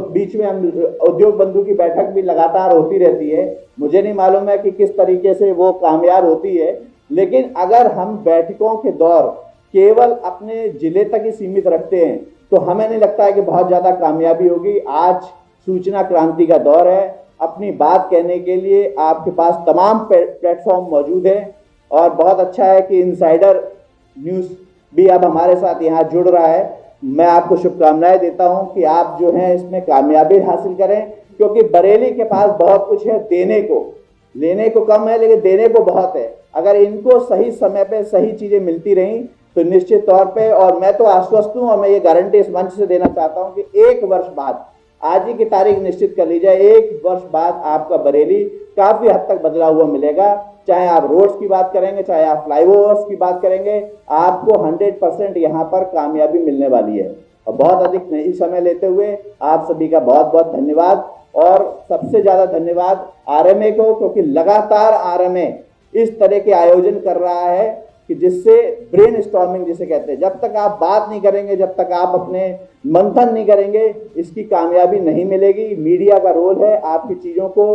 बीच में हम उद्योग बंधु की बैठक भी लगातार होती रहती है, मुझे नहीं मालूम है कि किस तरीके से वो कामयाब होती है, लेकिन अगर हम बैठकों के दौर केवल अपने जिले तक ही सीमित रखते हैं तो हमें नहीं लगता है कि बहुत ज़्यादा कामयाबी होगी। आज सूचना क्रांति का दौर है, अपनी बात कहने के लिए आपके पास तमाम प्लेटफॉर्म मौजूद हैं, और बहुत अच्छा है कि इनसाइडर न्यूज़ भी अब हमारे साथ यहाँ जुड़ रहा है। मैं आपको शुभकामनाएं देता हूं कि आप जो हैं इसमें कामयाबी हासिल करें। क्योंकि बरेली के पास बहुत कुछ है देने को, लेने को कम है लेकिन देने को बहुत है। अगर इनको सही समय पे सही चीजें मिलती रहीं तो निश्चित तौर पे, और मैं तो आश्वस्त हूं और मैं ये गारंटी इस मंच से देना चाहता हूं कि 1 वर्ष बाद, आज ही की तारीख निश्चित कर ली जाए, 1 वर्ष बाद आपका बरेली काफी हद तक बदला हुआ मिलेगा। चाहे आप रोड्स की बात करेंगे, चाहे आप फ्लाईओवर्स की बात करेंगे, आपको 100% यहाँ पर कामयाबी मिलने वाली है। और बहुत अधिक नहीं समय लेते हुए आप सभी का बहुत बहुत धन्यवाद, और सबसे ज्यादा धन्यवाद आरएमए को, क्योंकि लगातार आरएमए इस तरह के आयोजन कर रहा है कि जिससे ब्रेन स्टॉर्मिंग जिसे कहते हैं, जब तक आप बात नहीं करेंगे, जब तक आप अपने मंथन नहीं करेंगे, इसकी कामयाबी नहीं मिलेगी। मीडिया का रोल है आपकी चीजों को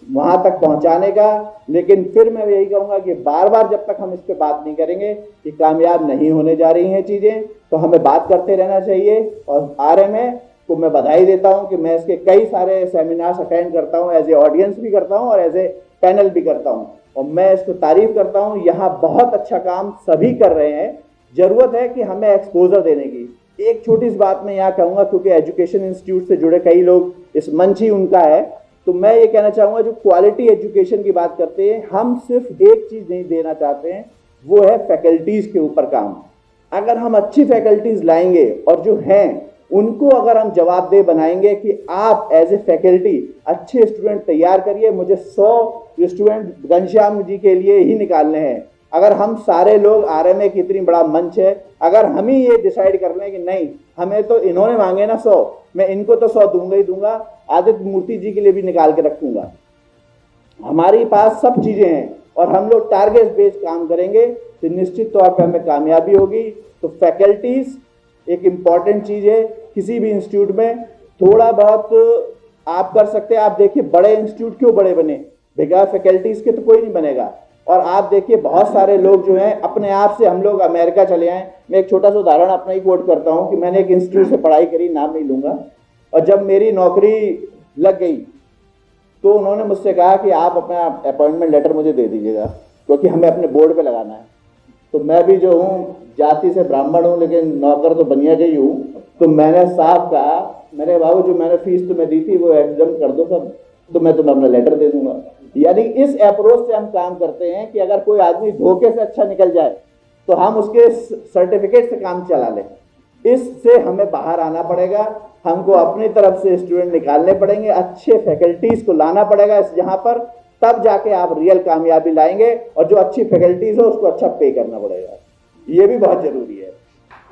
वहां तक पहुंचाने का, लेकिन फिर मैं यही कहूंगा कि बार बार जब तक हम इस पे बात नहीं करेंगे कि कामयाब नहीं होने जा रही हैं चीजें, तो हमें बात करते रहना चाहिए। और आरएमए को मैं बधाई देता हूं कि मैं इसके कई सारे सेमिनार्स अटेंड करता हूं, एज ए ऑडियंस भी करता हूं और एज ए पैनल भी करता हूं, और मैं इसको तारीफ करता हूं। यहाँ बहुत अच्छा काम सभी कर रहे हैं, जरूरत है कि हमें एक्सपोजर देने की। एक छोटी सी बात मैं यहाँ कहूंगा, क्योंकि एजुकेशन इंस्टीट्यूट से जुड़े कई लोग, इस मंच ही उनका है, तो मैं ये कहना चाहूंगा, जो क्वालिटी एजुकेशन की बात करते हैं, हम सिर्फ एक चीज नहीं देना चाहते हैं, वो है फैकल्टीज के ऊपर काम। अगर हम अच्छी फैकल्टीज लाएंगे और जो हैं उनको अगर हम जवाबदेह बनाएंगे कि आप एज ए फैकल्टी अच्छे स्टूडेंट तैयार करिए, मुझे 100 स्टूडेंट घनश्याम जी के लिए ही निकालने हैं। अगर हम सारे लोग, आरएमए की इतनी बड़ा मंच है, अगर हम ही ये डिसाइड कर लें कि नहीं, हमें तो इन्होंने मांगे ना 100, मैं इनको तो 100 दूंगा ही दूंगा, आदित्य मूर्ति जी के लिए भी निकाल के रखूंगा। हमारे पास सब चीजें हैं और हम लोग टारगेट बेस्ड काम करेंगे तो निश्चित तौर पर हमें कामयाबी होगी। तो फैकल्टीज एक इम्पॉर्टेंट चीज है किसी भी इंस्टीट्यूट में। थोड़ा बहुत आप कर सकते हैं। आप देखिए बड़े इंस्टीट्यूट क्यों बड़े बने, बगैर फैकल्टीज के तो कोई नहीं बनेगा। और आप देखिए बहुत सारे लोग जो हैं अपने आप से, हम लोग अमेरिका चले आए। मैं एक छोटा सा उदाहरण अपना ही कोट करता हूं कि मैंने एक इंस्टीट्यूट से पढ़ाई करी, नाम नहीं लूंगा, और जब मेरी नौकरी लग गई तो उन्होंने मुझसे कहा कि आप अपना अपॉइंटमेंट लेटर मुझे दे दीजिएगा, क्योंकि हमें अपने बोर्ड पे लगाना है। तो मैं भी जो हूँ जाति से ब्राह्मण हूँ, लेकिन नौकर तो बनिया गई हूँ। तो मैंने साफ कहा, मेरे बाबू जो मैंने फीस तुम्हें दी थी वो एग्जाम कर दो सब, तो मैं तुम्हें अपना लेटर दे दूंगा। यानी इस अप्रोच से हम काम करते हैं कि अगर कोई आदमी धोखे से अच्छा निकल जाए तो हम उसके सर्टिफिकेट से काम चला लें। इससे हमें बाहर आना पड़ेगा, हमको अपनी तरफ से स्टूडेंट निकालने पड़ेंगे, अच्छे फैकल्टीज को लाना पड़ेगा जहाँ पर, तब जाके आप रियल कामयाबी लाएंगे। और जो अच्छी फैकल्टीज हो उसको अच्छा पे करना पड़ेगा, ये भी बहुत जरूरी है।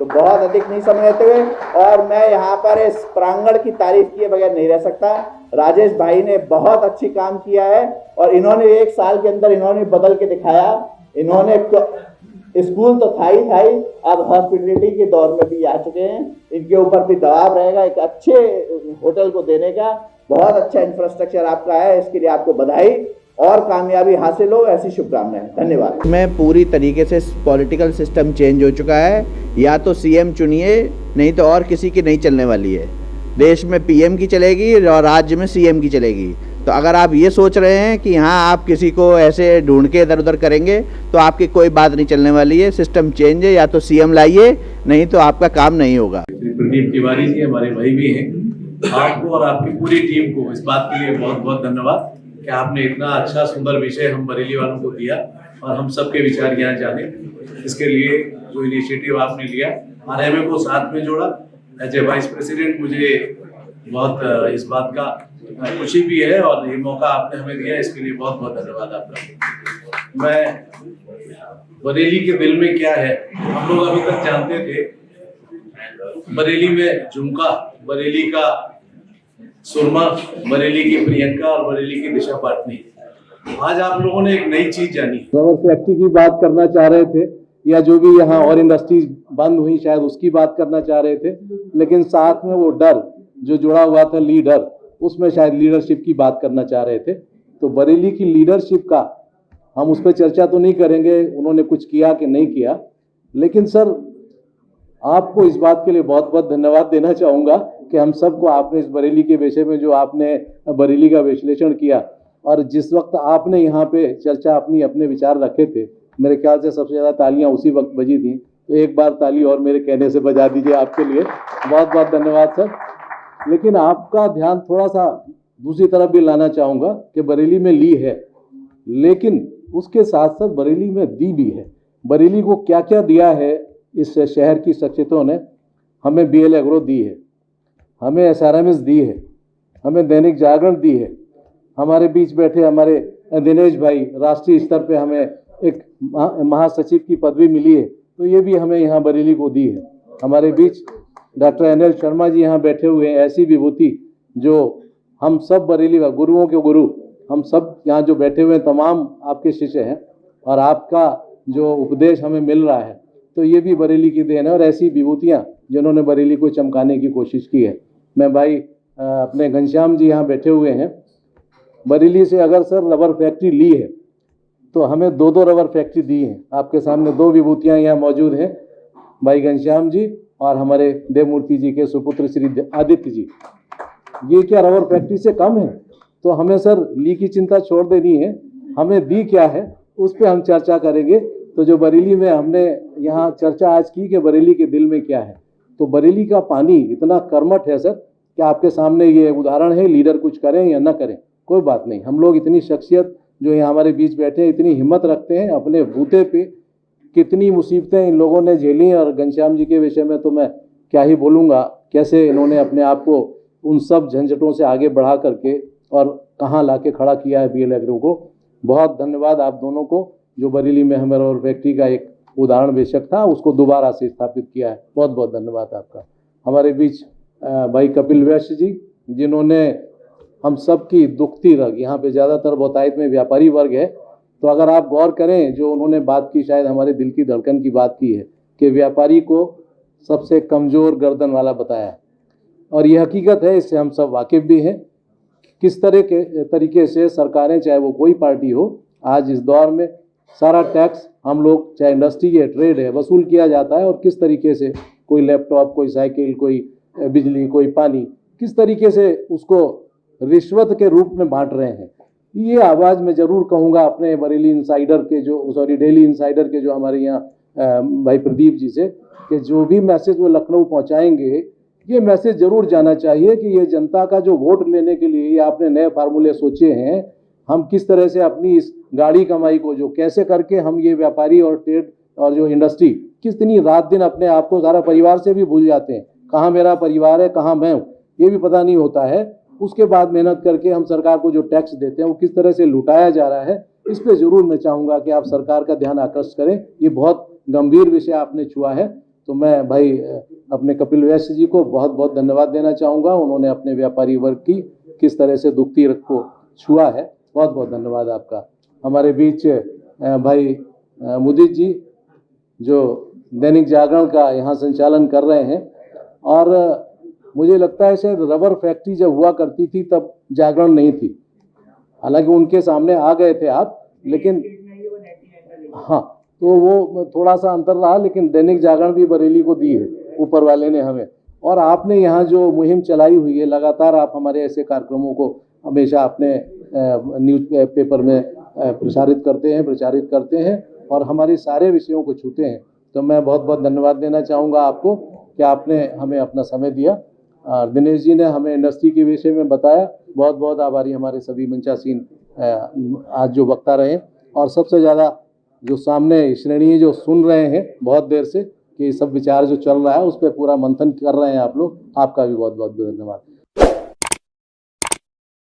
तो बहुत अधिक नहीं समय लेते हुए, और मैं यहाँ पर इस प्रांगण की तारीफ किए बगैर नहीं रह सकता। राजेश भाई ने बहुत अच्छी काम किया है और इन्होंने 1 साल के अंदर इन्होंने बदल के दिखाया। इन्होंने स्कूल तो था ही, अब हॉस्पिटलिटी के दौर में भी आ चुके हैं। इनके ऊपर भी दबाव रहेगा एक अच्छे होटल को देने का। बहुत अच्छा इंफ्रास्ट्रक्चर आपका है, इसके लिए आपको बधाई और कामयाबी हासिल हो, ऐसी शुभकामनाएं। धन्यवाद। में पूरी तरीके से पॉलिटिकल सिस्टम चेंज हो चुका है, या तो सीएम चुनिए, नहीं तो और किसी की नहीं चलने वाली है। देश में पीएम की चलेगी और राज्य में सीएम की चलेगी। तो अगर आप ये सोच रहे हैं कि हाँ आप किसी को ऐसे ढूंढ के इधर उधर करेंगे तो आपकी कोई बात नहीं चलने वाली है। सिस्टम चेंज है, या तो सीएम लाइए, नहीं तो आपका काम नहीं होगा। प्रदीप तिवारी जी हमारे भाई भी हैं। आपको और आपकी पूरी टीम को इस बात के लिए बहुत बहुत धन्यवाद कि आपने इतना अच्छा सुंदर विषय हम बरेली वालों को दिया और हम सबके विचार यहाँ जाने। इसके लिए जो इनिशिएटिव आपने लिया, आरएमए को साथ में जोड़ा, एज ए वाइस प्रेसिडेंट मुझे बहुत इस बात का खुशी भी है और ये मौका आपने हमें दिया, इसके लिए बहुत बहुत धन्यवाद आपका। मैं बरेली के दिल में क्या है, हम लोग अभी तक जानते थे बरेली में झुमका, बरेली का सुरमा, बरेली की प्रियंका और बरेली की दिशा पाटनी। आज आप लोगों ने एक नई चीज जानी। रबर फैक्ट्री की बात करना चाह रहे थे, या जो भी यहाँ और इंडस्ट्रीज बंद हुई शायद उसकी बात करना चाह रहे थे, लेकिन साथ में वो डर जो जुड़ा हुआ था लीडर, उसमें शायद लीडरशिप की बात करना चाह रहे थे। तो बरेली की लीडरशिप का हम उस पर चर्चा तो नहीं करेंगे, उन्होंने कुछ किया कि नहीं किया, लेकिन सर आपको इस बात के लिए बहुत बहुत धन्यवाद देना चाहूँगा कि हम सबको आपने इस बरेली के विषय में जो आपने बरेली का विश्लेषण किया, और जिस वक्त आपने यहाँ पे चर्चा अपने विचार रखे थे, मेरे ख्याल से सबसे ज़्यादा तालियां उसी वक्त बजी थी। तो एक बार ताली और मेरे कहने से बजा दीजिए आपके लिए। बहुत बहुत धन्यवाद सर। लेकिन आपका ध्यान थोड़ा सा दूसरी तरफ भी लाना चाहूँगा कि बरेली में ली है, लेकिन उसके साथ साथ बरेली में दी भी है। बरेली को क्या क्या दिया है इस शहर की शख्सियतों ने? हमें BL एग्रो दी है, हमें SRMS दी है, हमें दैनिक जागरण दी है, हमारे बीच बैठे हमारे दिनेश भाई राष्ट्रीय स्तर पे हमें एक महासचिव की पदवी मिली है, तो ये भी हमें यहाँ बरेली को दी है। हमारे बीच डॉक्टर NL शर्मा जी यहाँ बैठे हुए हैं, ऐसी विभूति जो हम सब बरेली गुरुओं के गुरु, हम सब यहाँ जो बैठे हुए हैं तमाम आपके शिष्य हैं, और आपका जो उपदेश हमें मिल रहा है तो ये भी बरेली की देन है। और ऐसी विभूतियाँ जिन्होंने बरेली को चमकाने की कोशिश की है। मैं भाई अपने घनश्याम जी यहाँ बैठे हुए हैं, बरेली से अगर सर रबर फैक्ट्री ली है तो हमें 2 रबर फैक्ट्री दी है। आपके सामने 2 विभूतियाँ यहाँ मौजूद हैं, भाई घनश्याम जी और हमारे देवमूर्ति जी के सुपुत्र श्री आदित्य जी। ये क्या रबर फैक्ट्री से कम है? तो हमें सर ली की चिंता छोड़ देनी है, हमें दी क्या है उस पर हम चर्चा करेंगे। तो जो बरेली में हमने यहाँ चर्चा आज की कि बरेली के दिल में क्या है, तो बरेली का पानी इतना कर्मठ है सर कि आपके सामने ये उदाहरण है। लीडर कुछ करें या ना करें कोई बात नहीं, हम लोग इतनी शख्सियत जो यहाँ हमारे बीच बैठे हैं इतनी हिम्मत रखते हैं। अपने बूते पे कितनी मुसीबतें इन लोगों ने झेली, और घनश्याम जी के विषय में तो मैं क्या ही बोलूँगा, कैसे इन्होंने अपने आप को उन सब झंझटों से आगे बढ़ा करके और कहाँ ला के खड़ा किया है BL एग्रो को। बहुत धन्यवाद आप दोनों को, जो बरेली में हमें रबर फैक्ट्री का एक उदाहरण बेशक था उसको दोबारा से स्थापित किया है। बहुत बहुत धन्यवाद आपका। हमारे बीच भाई कपिल वैश्य जी, जिन्होंने हम सब की दुखती रग, यहाँ पे ज़्यादातर बहुतायत में व्यापारी वर्ग है, तो अगर आप गौर करें जो उन्होंने बात की, शायद हमारे दिल की धड़कन की बात की है कि व्यापारी को सबसे कमज़ोर गर्दन वाला बताया है। और ये हकीकत है, इससे हम सब वाकिफ़ भी हैं किस तरह के तरीके से सरकारें, चाहे वो कोई पार्टी हो, आज इस दौर में सारा टैक्स हम लोग, चाहे इंडस्ट्री है ट्रेड है, वसूल किया जाता है। और किस तरीके से कोई लैपटॉप, कोई साइकिल, कोई बिजली, कोई पानी, किस तरीके से उसको रिश्वत के रूप में बांट रहे हैं। ये आवाज़ मैं ज़रूर कहूँगा अपने बरेली इंसाइडर के डेली इंसाइडर के जो हमारे यहाँ भाई प्रदीप जी से, कि जो भी मैसेज वो लखनऊ पहुँचाएंगे, ये मैसेज ज़रूर जाना चाहिए कि ये जनता का जो वोट लेने के लिए ये आपने नए फार्मूले सोचे हैं, हम किस तरह से अपनी इस गाड़ी कमाई को जो कैसे करके हम ये व्यापारी और ट्रेड और जो इंडस्ट्री कितनी रात दिन अपने आप को, सारा परिवार से भी भूल जाते हैं, कहाँ मेरा परिवार है, कहाँ मैं हूँ, ये भी पता नहीं होता है। उसके बाद मेहनत करके हम सरकार को जो टैक्स देते हैं वो किस तरह से लुटाया जा रहा है, इस पर ज़रूर मैं चाहूँगा कि आप सरकार का ध्यान आकर्षित करें। ये बहुत गंभीर विषय आपने छुआ है। तो मैं भाई अपने कपिल वैश्य जी को बहुत बहुत धन्यवाद देना चाहूँगा। उन्होंने अपने व्यापारी वर्ग की किस तरह से दुखती रग को छुआ है, बहुत बहुत धन्यवाद आपका। हमारे बीच भाई मुदित जी जो दैनिक जागरण का यहाँ संचालन कर रहे हैं, और मुझे लगता है शायद रबर फैक्ट्री जब हुआ करती थी तब जागरण नहीं थी, हालांकि उनके सामने आ गए थे आप, लेकिन हाँ, तो वो थोड़ा सा अंतर रहा, लेकिन दैनिक जागरण भी बरेली को दी है ऊपर वाले ने हमें। और आपने यहाँ जो मुहिम चलाई हुई है, लगातार आप हमारे ऐसे कार्यक्रमों को हमेशा अपने न्यूज़ पेपर में प्रचारित करते हैं और हमारे सारे विषयों को छूते हैं। तो मैं बहुत बहुत धन्यवाद देना चाहूँगा आपको कि आपने हमें अपना समय दिया। दिनेश जी ने हमें इंडस्ट्री के विषय में बताया, बहुत बहुत आभारी हमारे सभी मंचासीन आज जो वक्ता रहे, और सबसे ज़्यादा जो सामने श्रेणी जो सुन रहे हैं बहुत देर से कि सब विचार जो चल रहा है उस पर पूरा मंथन कर रहे हैं आप लोग, आपका भी बहुत बहुत धन्यवाद।